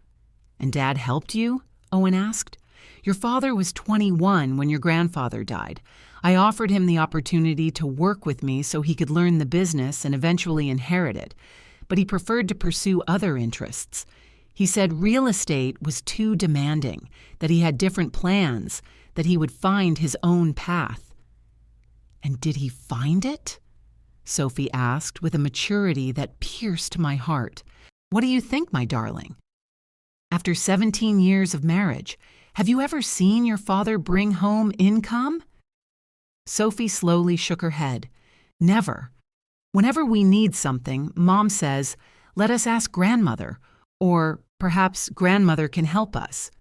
"And Dad helped you?" Owen asked. "Your father was 21 when your grandfather died. I offered him the opportunity to work with me so he could learn the business and eventually inherit it, but he preferred to pursue other interests. He said real estate was too demanding, that he had different plans, that he would find his own path." "And did he find it?" Sophie asked with a maturity that pierced my heart. "What do you think, my darling? After 17 years of marriage, have you ever seen your father bring home income?" Sophie slowly shook her head. "Never. Whenever we need something, Mom says, 'Let us ask grandmother,' or perhaps grandmother can help us."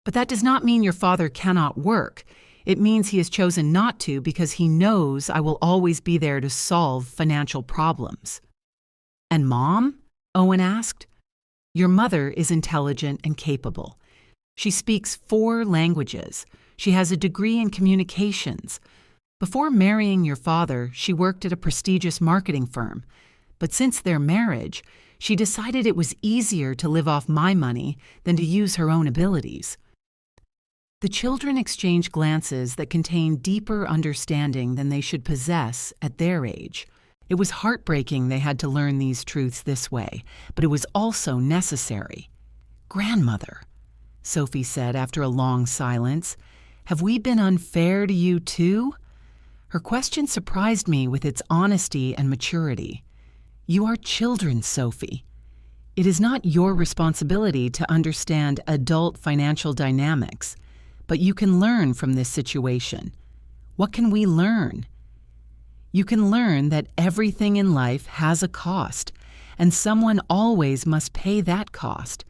"But that does not mean your father cannot work. It means he has chosen not to because he knows I will always be there to solve financial problems." "And Mom?" Owen asked. "Your mother is intelligent and capable. She speaks 4 languages. She has a degree in communications. Before marrying your father, she worked at a prestigious marketing firm. But since their marriage, she decided it was easier to live off my money than to use her own abilities." The children exchanged glances that contained deeper understanding than they should possess at their age. It was heartbreaking they had to learn these truths this way, but it was also necessary. "Grandmother," Sophie said after a long silence, "have we been unfair to you too?" Her question surprised me with its honesty and maturity. "You are children, Sophie. It is not your responsibility to understand adult financial dynamics, but you can learn from this situation. What can we learn? You can learn that everything in life has a cost, and someone always must pay that cost.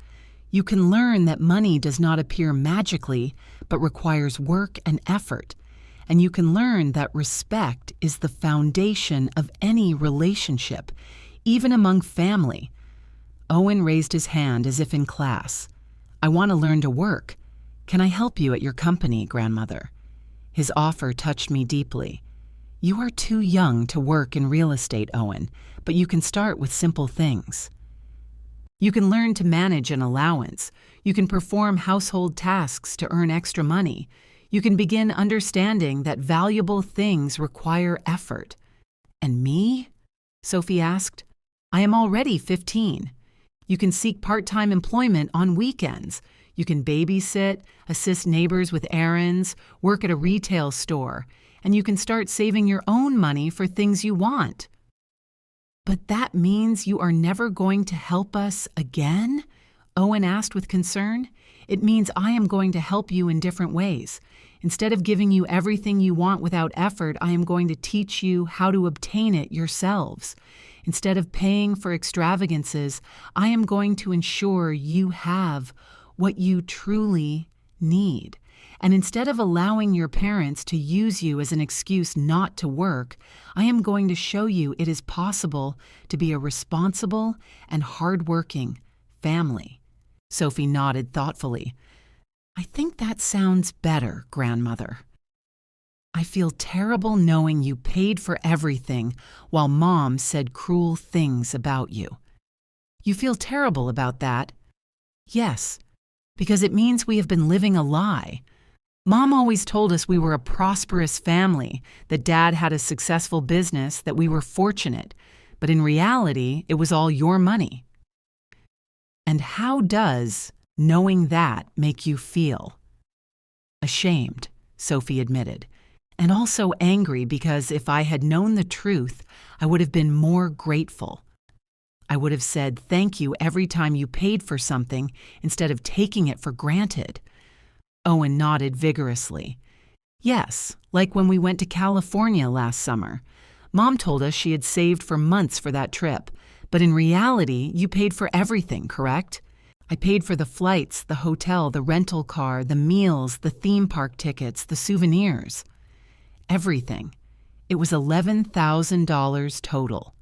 You can learn that money does not appear magically, but requires work and effort. And you can learn that respect is the foundation of any relationship, even among family. Owen raised his hand as if in class. "I want to learn to work. Can I help you at your company, grandmother?" His offer touched me deeply. "You are too young to work in real estate, Owen, but you can start with simple things. You can learn to manage an allowance. You can perform household tasks to earn extra money. You can begin understanding that valuable things require effort." "And me?" Sophie asked. "I am already 15. You can seek part-time employment on weekends. You can babysit, assist neighbors with errands, work at a retail store, and you can start saving your own money for things you want." "But that means you are never going to help us again?" Owen asked with concern. "It means I am going to help you in different ways. Instead of giving you everything you want without effort, I am going to teach you how to obtain it yourselves. Instead of paying for extravagances, I am going to ensure you have what you truly need. And instead of allowing your parents to use you as an excuse not to work, I am going to show you it is possible to be a responsible and hardworking family." Sophie nodded thoughtfully. "I think that sounds better, grandmother." "I feel terrible knowing you paid for everything while Mom said cruel things about you." "You feel terrible about that?" "Yes, because it means we have been living a lie. Mom always told us we were a prosperous family, that Dad had a successful business, that we were fortunate, but in reality, it was all your money." "And how does knowing that make you feel?" "Ashamed," Sophie admitted, "and also angry because if I had known the truth, I would have been more grateful. I would have said thank you every time you paid for something instead of taking it for granted." Owen nodded vigorously. "Yes, like when we went to California last summer. Mom told us she had saved for months for that trip, but in reality, you paid for everything, correct? I paid for the flights, the hotel, the rental car, the meals, the theme park tickets, the souvenirs. Everything. It was $11,000 total."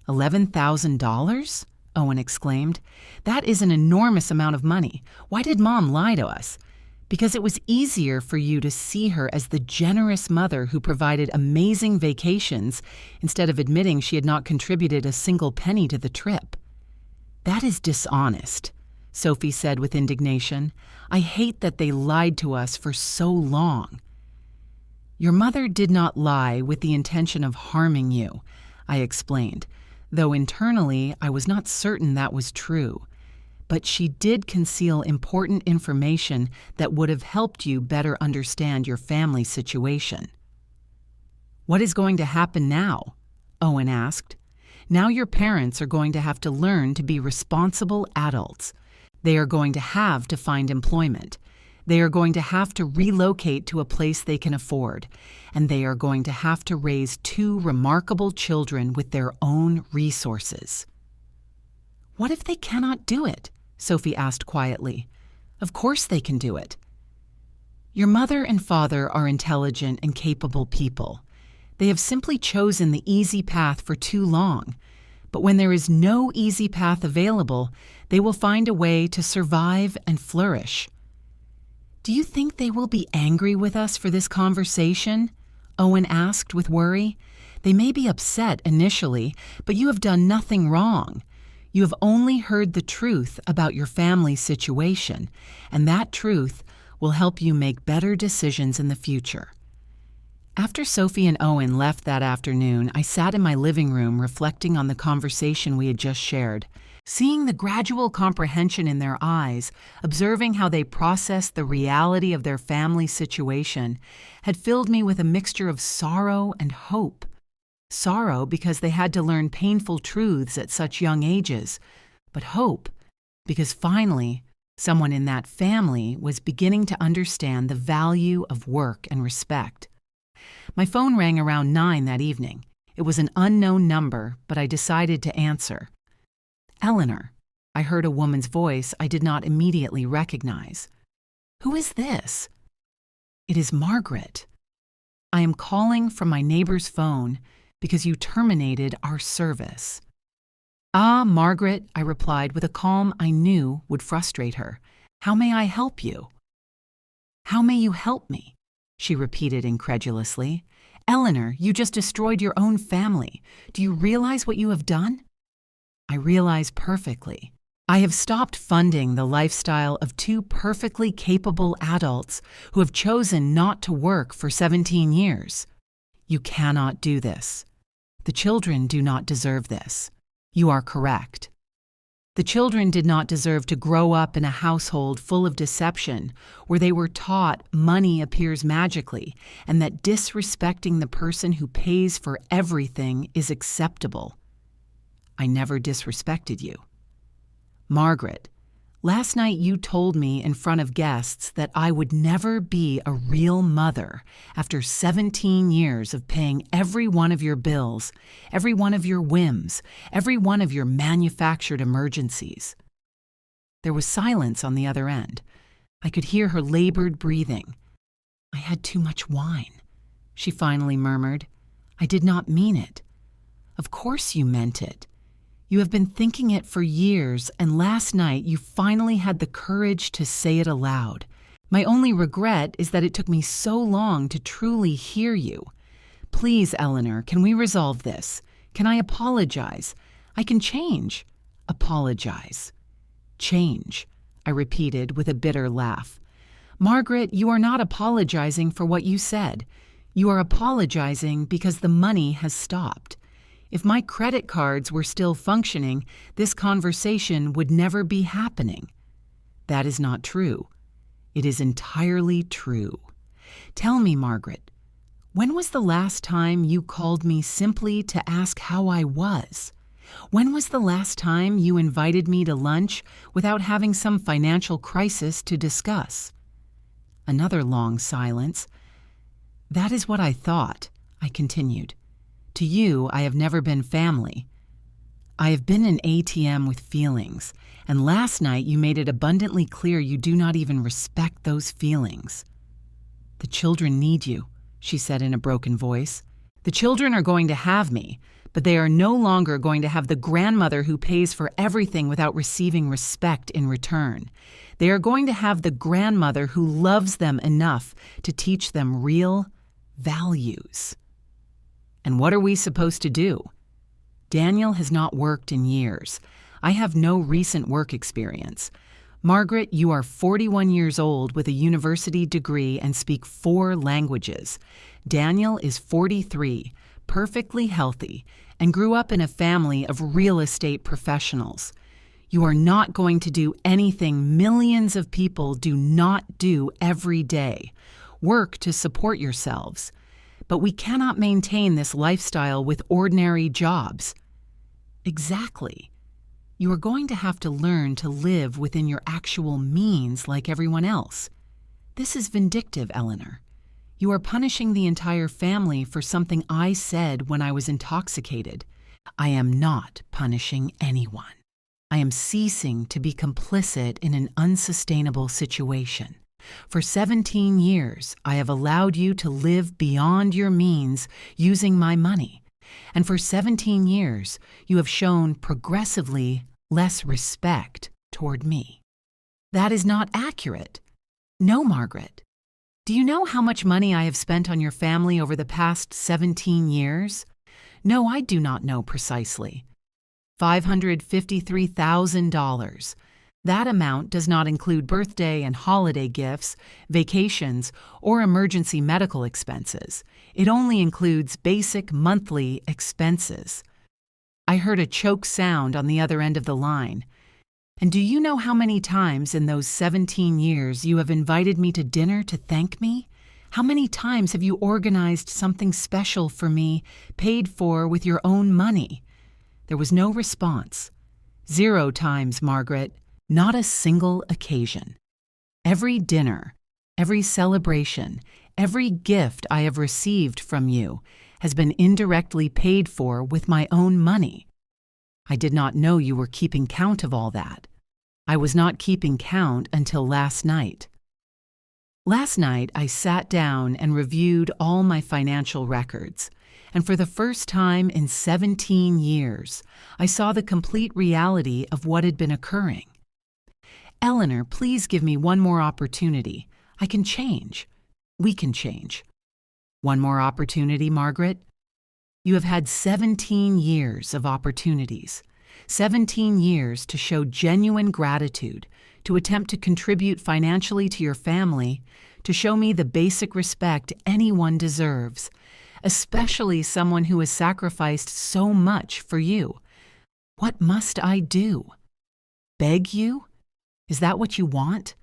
$11,000? Owen exclaimed. "That is an enormous amount of money. Why did Mom lie to us?" "Because it was easier for you to see her as the generous mother who provided amazing vacations instead of admitting she had not contributed a single penny to the trip." "That is dishonest," Sophie said with indignation. "I hate that they lied to us for so long." "Your mother did not lie with the intention of harming you," I explained, though internally I was not certain that was true. "But she did conceal important information that would have helped you better understand your family situation." "What is going to happen now?" Owen asked. "Now your parents are going to have to learn to be responsible adults. They are going to have to find employment. They are going to have to relocate to a place they can afford. And they are going to have to raise 2 remarkable children with their own resources." "What if they cannot do it?" Sophie asked quietly. "Of course they can do it." "Your mother and father are intelligent and capable people. They have simply chosen the easy path for too long. But when there is no easy path available, they will find a way to survive and flourish." "Do you think they will be angry with us for this conversation?" Owen asked with worry. "They may be upset initially, but you have done nothing wrong. You have only heard the truth about your family situation, and that truth will help you make better decisions in the future." After Sophie and Owen left that afternoon, I sat in my living room reflecting on the conversation we had just shared. Seeing the gradual comprehension in their eyes, observing how they processed the reality of their family situation, had filled me with a mixture of sorrow and hope. Sorrow because they had to learn painful truths at such young ages, but hope, because finally, someone in that family was beginning to understand the value of work and respect. My phone rang around 9 that evening. It was an unknown number, but I decided to answer. Eleanor, I heard a woman's voice I did not immediately recognize. Who is this? It is Margaret. I am calling from my neighbor's phone because you terminated our service. Ah, Margaret, I replied with a calm I knew would frustrate her. How may I help you? How may you help me? She repeated incredulously. Eleanor, you just destroyed your own family. Do you realize what you have done? I realize perfectly. I have stopped funding the lifestyle of two perfectly capable adults who have chosen not to work for 17 years. You cannot do this. The children do not deserve this. You are correct. The children did not deserve to grow up in a household full of deception, where they were taught money appears magically and that disrespecting the person who pays for everything is acceptable. I never disrespected you. Margaret, last night you told me in front of guests that I would never be a real mother after 17 years of paying every one of your bills, every one of your whims, every one of your manufactured emergencies. There was silence on the other end. I could hear her labored breathing. I had too much wine, she finally murmured. I did not mean it. Of course you meant it. You have been thinking it for years, and last night you finally had the courage to say it aloud. My only regret is that it took me so long to truly hear you. Please, Eleanor, can we resolve this? Can I apologize? I can change. Apologize. Change, I repeated with a bitter laugh. Margaret, you are not apologizing for what you said. You are apologizing because the money has stopped. If my credit cards were still functioning, this conversation would never be happening. That is not true. It is entirely true. Tell me, Margaret, when was the last time you called me simply to ask how I was? When was the last time you invited me to lunch without having some financial crisis to discuss? Another long silence. That is what I thought, I continued. To you, I have never been family. I have been an ATM with feelings, and last night you made it abundantly clear you do not even respect those feelings. The children need you, she said in a broken voice. The children are going to have me, but they are no longer going to have the grandmother who pays for everything without receiving respect in return. They are going to have the grandmother who loves them enough to teach them real values. And what are we supposed to do? Daniel has not worked in years. I have no recent work experience. Margaret, you are 41 years old with a university degree and speak 4 languages. Daniel is 43, perfectly healthy, and grew up in a family of real estate professionals. You are not going to do anything millions of people do not do every day. Work to support yourselves. But we cannot maintain this lifestyle with ordinary jobs. Exactly. You are going to have to learn to live within your actual means like everyone else. This is vindictive, Eleanor. You are punishing the entire family for something I said when I was intoxicated. I am not punishing anyone. I am ceasing to be complicit in an unsustainable situation. For 17 years, I have allowed you to live beyond your means using my money. And for 17 years, you have shown progressively less respect toward me. That is not accurate. No, Margaret. Do you know how much money I have spent on your family over the past 17 years? No, I do not know precisely. $553,000. That amount does not include birthday and holiday gifts, vacations, or emergency medical expenses. It only includes basic monthly expenses. I heard a choke sound on the other end of the line. And do you know how many times in those 17 years you have invited me to dinner to thank me? How many times have you organized something special for me, paid for with your own money? There was no response. 0 times, Margaret. Not a single occasion. Every dinner, every celebration, every gift I have received from you has been indirectly paid for with my own money. I did not know you were keeping count of all that. I was not keeping count until last night. Last night, I sat down and reviewed all my financial records, and for the first time in 17 years, I saw the complete reality of what had been occurring. Eleanor, please give me one more opportunity. I can change. We can change. One more opportunity, Margaret? You have had 17 years of opportunities, 17 years to show genuine gratitude, to attempt to contribute financially to your family, to show me the basic respect anyone deserves, especially someone who has sacrificed so much for you. What must I do? Beg you? Is that what you want?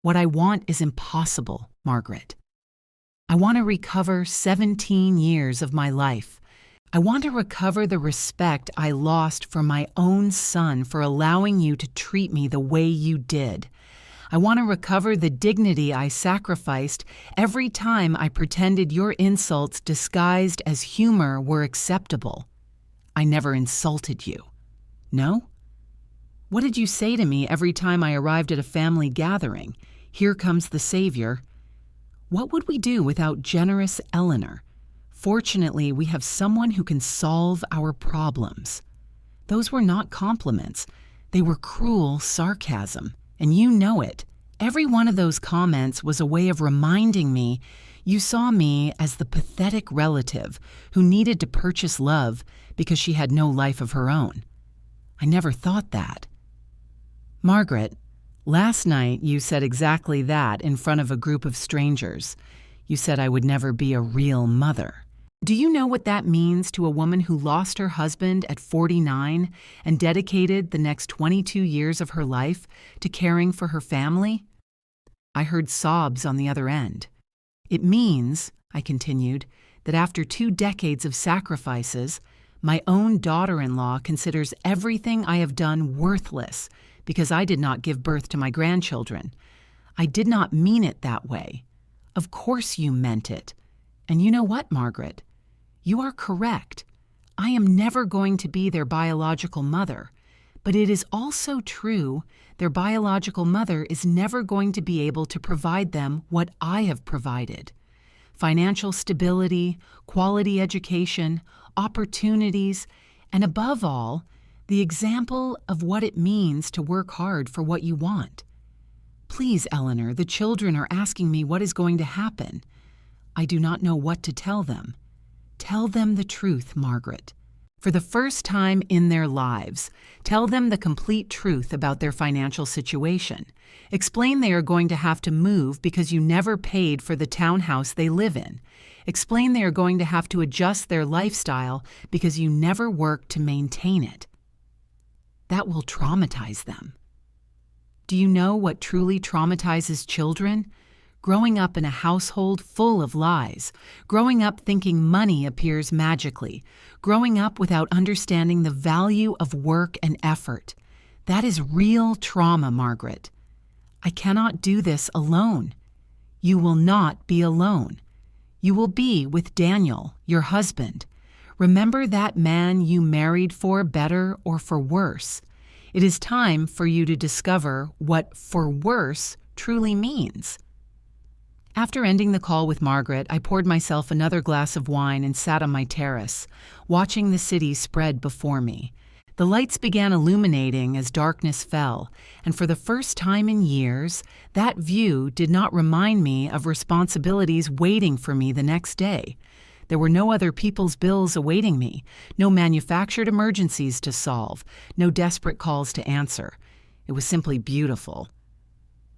What I want is impossible, Margaret. I want to recover 17 years of my life. I want to recover the respect I lost for my own son for allowing you to treat me the way you did. I want to recover the dignity I sacrificed every time I pretended your insults disguised as humor were acceptable. I never insulted you. No? What did you say to me every time I arrived at a family gathering? Here comes the Savior. What would we do without generous Eleanor? Fortunately, we have someone who can solve our problems. Those were not compliments. They were cruel sarcasm, and you know it. Every one of those comments was a way of reminding me you saw me as the pathetic relative who needed to purchase love because she had no life of her own. I never thought that. Margaret, last night you said exactly that in front of a group of strangers. You said I would never be a real mother. Do you know what that means to a woman who lost her husband at 49 and dedicated the next 22 years of her life to caring for her family? I heard sobs on the other end. It means, I continued, that after 2 decades of sacrifices, my own daughter-in-law considers everything I have done worthless because I did not give birth to my grandchildren. I did not mean it that way. Of course you meant it. And you know what, Margaret? You are correct. I am never going to be their biological mother. But it is also true their biological mother is never going to be able to provide them what I have provided. Financial stability, quality education, opportunities, and above all, the example of what it means to work hard for what you want. Please, Eleanor, the children are asking me what is going to happen. I do not know what to tell them. Tell them the truth, Margaret. For the first time in their lives, tell them the complete truth about their financial situation. Explain they are going to have to move because you never paid for the townhouse they live in. Explain they are going to have to adjust their lifestyle because you never worked to maintain it. That will traumatize them. Do you know what truly traumatizes children? Growing up in a household full of lies, growing up thinking money appears magically, growing up without understanding the value of work and effort. That is real trauma, Margaret. I cannot do this alone. You will not be alone. You will be with Daniel, your husband. Remember that man you married for better or for worse. It is time for you to discover what for worse truly means. After ending the call with Margaret, I poured myself another glass of wine and sat on my terrace, watching the city spread before me. The lights began illuminating as darkness fell, and for the first time in years, that view did not remind me of responsibilities waiting for me the next day. There were no other people's bills awaiting me, no manufactured emergencies to solve, no desperate calls to answer. It was simply beautiful.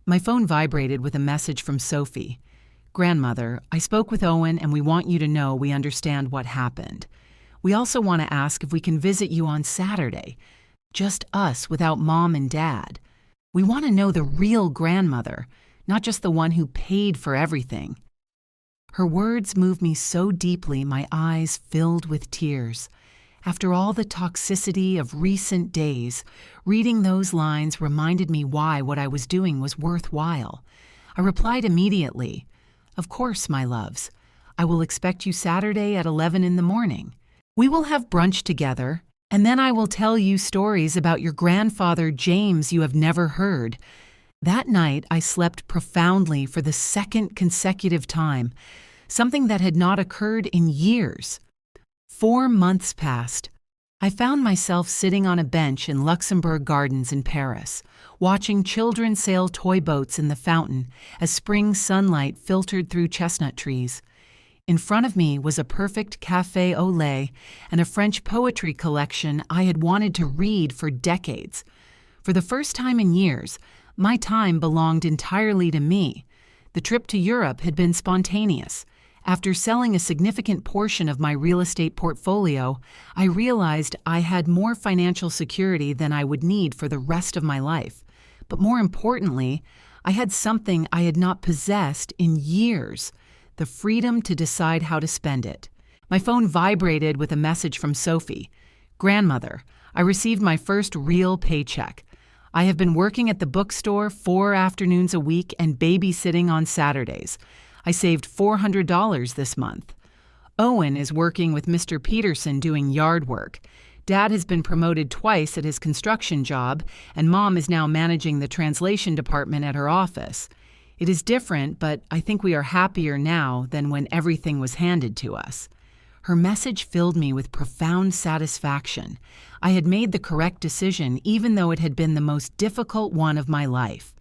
My phone vibrated with a message from Sophie. Grandmother, I spoke with Owen and we want you to know we understand what happened. We also want to ask if we can visit you on Saturday. Just us without Mom and Dad. We want to know the real grandmother, not just the one who paid for everything. Her words moved me so deeply my eyes filled with tears. After all the toxicity of recent days, reading those lines reminded me why what I was doing was worthwhile. I replied immediately, "Of course, my loves. I will expect you Saturday at 11 in the morning. We will have brunch together, and then I will tell you stories about your grandfather James you have never heard." That night, I slept profoundly for the second consecutive time, something that had not occurred in years. 4 months passed. I found myself sitting on a bench in Luxembourg Gardens in Paris, watching children sail toy boats in the fountain as spring sunlight filtered through chestnut trees. In front of me was a perfect café au lait and a French poetry collection I had wanted to read for decades. For the first time in years, my time belonged entirely to me. The trip to Europe had been spontaneous. After selling a significant portion of my real estate portfolio, I realized I had more financial security than I would need for the rest of my life. But more importantly, I had something I had not possessed in years: the freedom to decide how to spend it. My phone vibrated with a message from Sophie. "Grandmother, I received my first real paycheck. I have been working at the bookstore 4 afternoons a week and babysitting on Saturdays. I saved $400 this month. Owen is working with Mr. Peterson doing yard work. Dad has been promoted twice at his construction job, and Mom is now managing the translation department at her office. It is different, but I think we are happier now than when everything was handed to us." Her message filled me with profound satisfaction. I had made the correct decision, even though it had been the most difficult one of my life.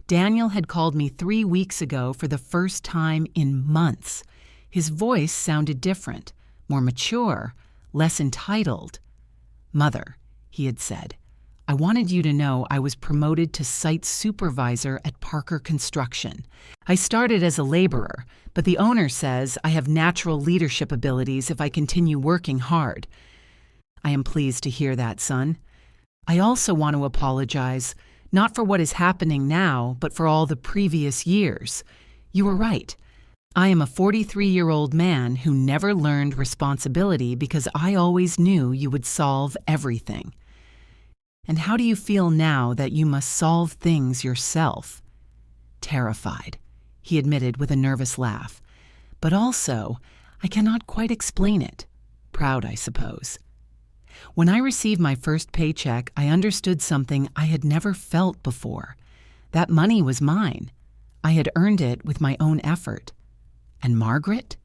Daniel had called me 3 weeks ago for the first time in months. His voice sounded different, more mature, less entitled. "Mother," he had said, "I wanted you to know I was promoted to site supervisor at Parker Construction. I started as a laborer, but the owner says I have natural leadership abilities if I continue working hard." "I am pleased to hear that, son. I also want to apologize, not for what is happening now, but for all the previous years. You were right. I am a 43-year-old man who never learned responsibility because I always knew you would solve everything." "And how do you feel now that you must solve things yourself?" "Terrified," he admitted with a nervous laugh. "But also, I cannot quite explain it. Proud, I suppose." When I received my first paycheck, I understood something I had never felt before. That money was mine. I had earned it with my own effort. And Margaret?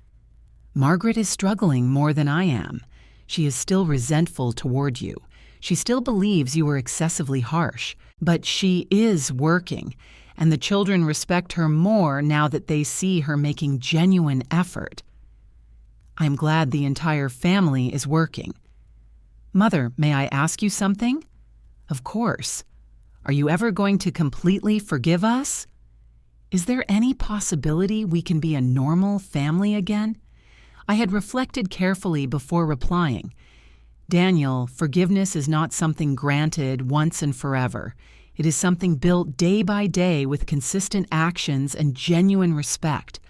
Margaret is struggling more than I am. She is still resentful toward you. She still believes you were excessively harsh, but she is working, and the children respect her more now that they see her making genuine effort. I am glad the entire family is working. Mother, may I ask you something? Of course. Are you ever going to completely forgive us? Is there any possibility we can be a normal family again? I had reflected carefully before replying. Daniel, forgiveness is not something granted once and forever. It is something built day by day with consistent actions and genuine respect.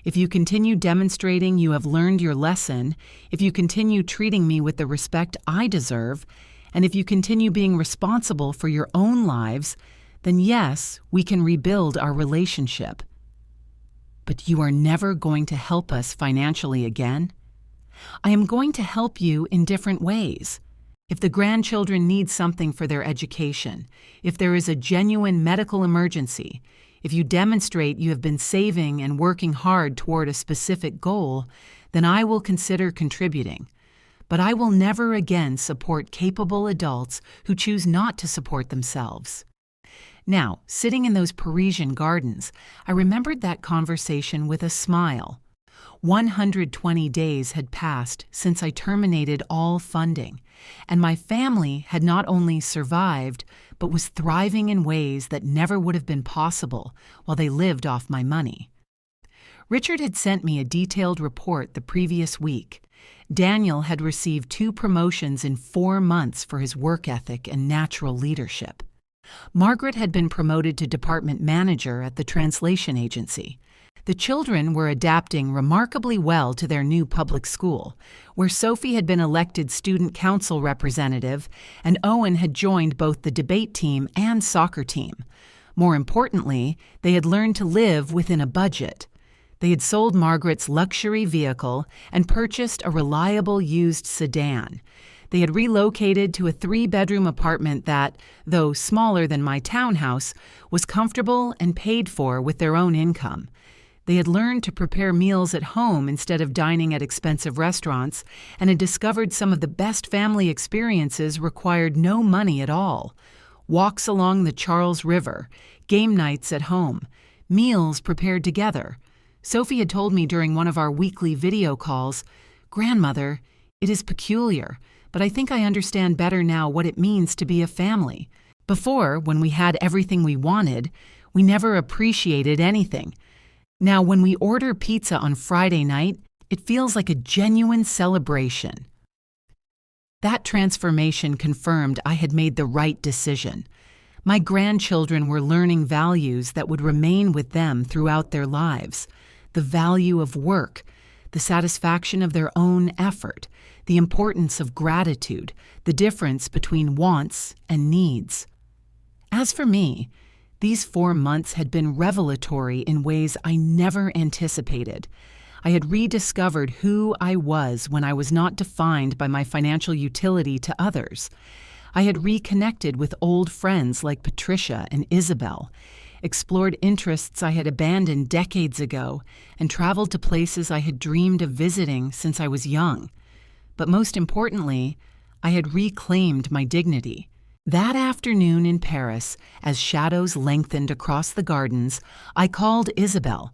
If you continue demonstrating you have learned your lesson, if you continue treating me with the respect I deserve, and if you continue being responsible for your own lives, then yes, we can rebuild our relationship. But you are never going to help us financially again? I am going to help you in different ways. If the grandchildren need something for their education, if there is a genuine medical emergency, if you demonstrate you have been saving and working hard toward a specific goal, then I will consider contributing. But I will never again support capable adults who choose not to support themselves. Now, sitting in those Parisian gardens, I remembered that conversation with a smile. 120 days had passed since I terminated all funding, and my family had not only survived, but was thriving in ways that never would have been possible while they lived off my money. Richard had sent me a detailed report the previous week. Daniel had received 2 promotions in 4 months for his work ethic and natural leadership. Margaret had been promoted to department manager at the translation agency. The children were adapting remarkably well to their new public school, where Sophie had been elected student council representative and Owen had joined both the debate team and soccer team. More importantly, they had learned to live within a budget. They had sold Margaret's luxury vehicle and purchased a reliable used sedan. They had relocated to a 3-bedroom apartment that, though smaller than my townhouse, was comfortable and paid for with their own income. They had learned to prepare meals at home instead of dining at expensive restaurants and had discovered some of the best family experiences required no money at all. Walks along the Charles River, game nights at home, meals prepared together. Sophie had told me during one of our weekly video calls, "Grandmother, it is peculiar, but I think I understand better now what it means to be a family. Before, when we had everything we wanted, we never appreciated anything. Now, when we order pizza on Friday night, it feels like a genuine celebration." That transformation confirmed I had made the right decision. My grandchildren were learning values that would remain with them throughout their lives. The value of work, the satisfaction of their own effort, the importance of gratitude, the difference between wants and needs. As for me, these 4 months had been revelatory in ways I never anticipated. I had rediscovered who I was when I was not defined by my financial utility to others. I had reconnected with old friends like Patricia and Isabel, explored interests I had abandoned decades ago, and traveled to places I had dreamed of visiting since I was young. But most importantly, I had reclaimed my dignity. That afternoon in Paris, as shadows lengthened across the gardens, I called Isabel.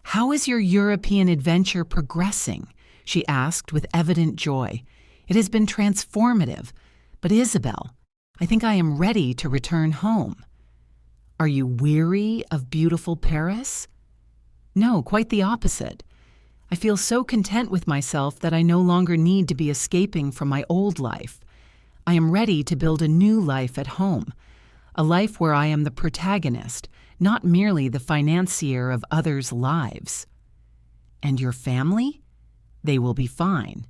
"How is your European adventure progressing?" she asked with evident joy. "It has been transformative. But Isabel, I think I am ready to return home." "Are you weary of beautiful Paris?" "No, quite the opposite. I feel so content with myself that I no longer need to be escaping from my old life. I am ready to build a new life at home, a life where I am the protagonist, not merely the financier of others' lives." "And your family?" "They will be fine.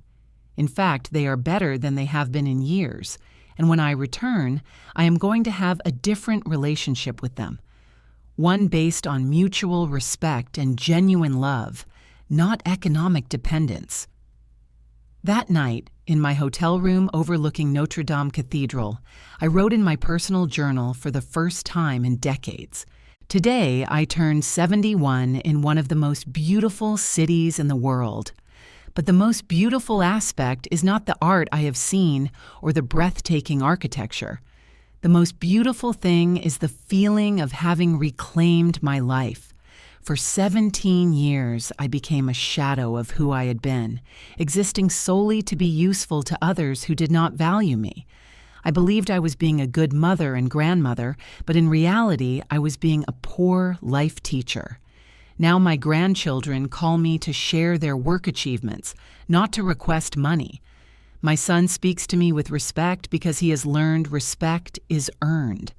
In fact, they are better than they have been in years, and when I return, I am going to have a different relationship with them, one based on mutual respect and genuine love, not economic dependence." That night, in my hotel room overlooking Notre Dame Cathedral, I wrote in my personal journal for the first time in decades. Today, I turned 71 in one of the most beautiful cities in the world. But the most beautiful aspect is not the art I have seen or the breathtaking architecture. The most beautiful thing is the feeling of having reclaimed my life. For 17 years, I became a shadow of who I had been, existing solely to be useful to others who did not value me. I believed I was being a good mother and grandmother, but in reality, I was being a poor life teacher. Now my grandchildren call me to share their work achievements, not to request money. My son speaks to me with respect because he has learned respect is earned.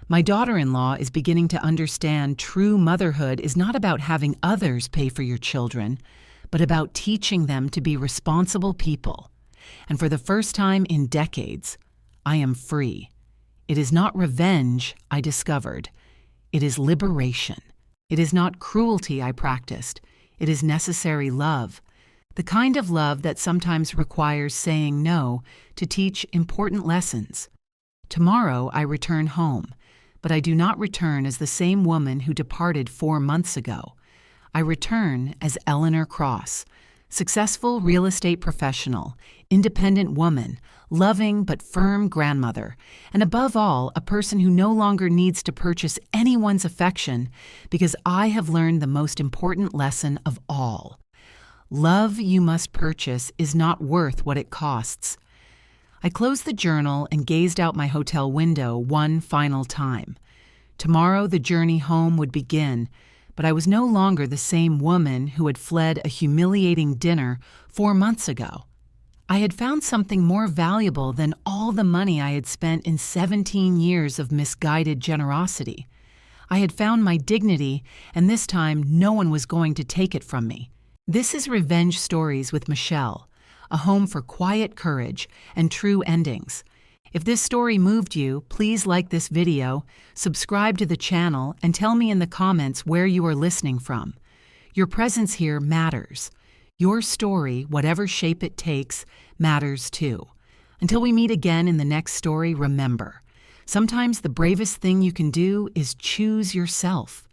My daughter-in-law is beginning to understand true motherhood is not about having others pay for your children, but about teaching them to be responsible people. And for the first time in decades, I am free. It is not revenge I discovered. It is liberation. It is not cruelty I practiced. It is necessary love. The kind of love that sometimes requires saying no to teach important lessons. Tomorrow I return home, but I do not return as the same woman who departed 4 months ago. I return as Eleanor Cross, successful real estate professional, independent woman, loving but firm grandmother, and above all, a person who no longer needs to purchase anyone's affection because I have learned the most important lesson of all. Love you must purchase is not worth what it costs. I closed the journal and gazed out my hotel window one final time. Tomorrow the journey home would begin, but I was no longer the same woman who had fled a humiliating dinner 4 months ago. I had found something more valuable than all the money I had spent in 17 years of misguided generosity. I had found my dignity, and this time no one was going to take it from me. This is Revenge Stories with Michelle, a home for quiet courage and true endings. If this story moved you, please like this video, subscribe to the channel, and tell me in the comments where you are listening from. Your presence here matters. Your story, whatever shape it takes, matters too. Until we meet again in the next story, remember, sometimes the bravest thing you can do is choose yourself.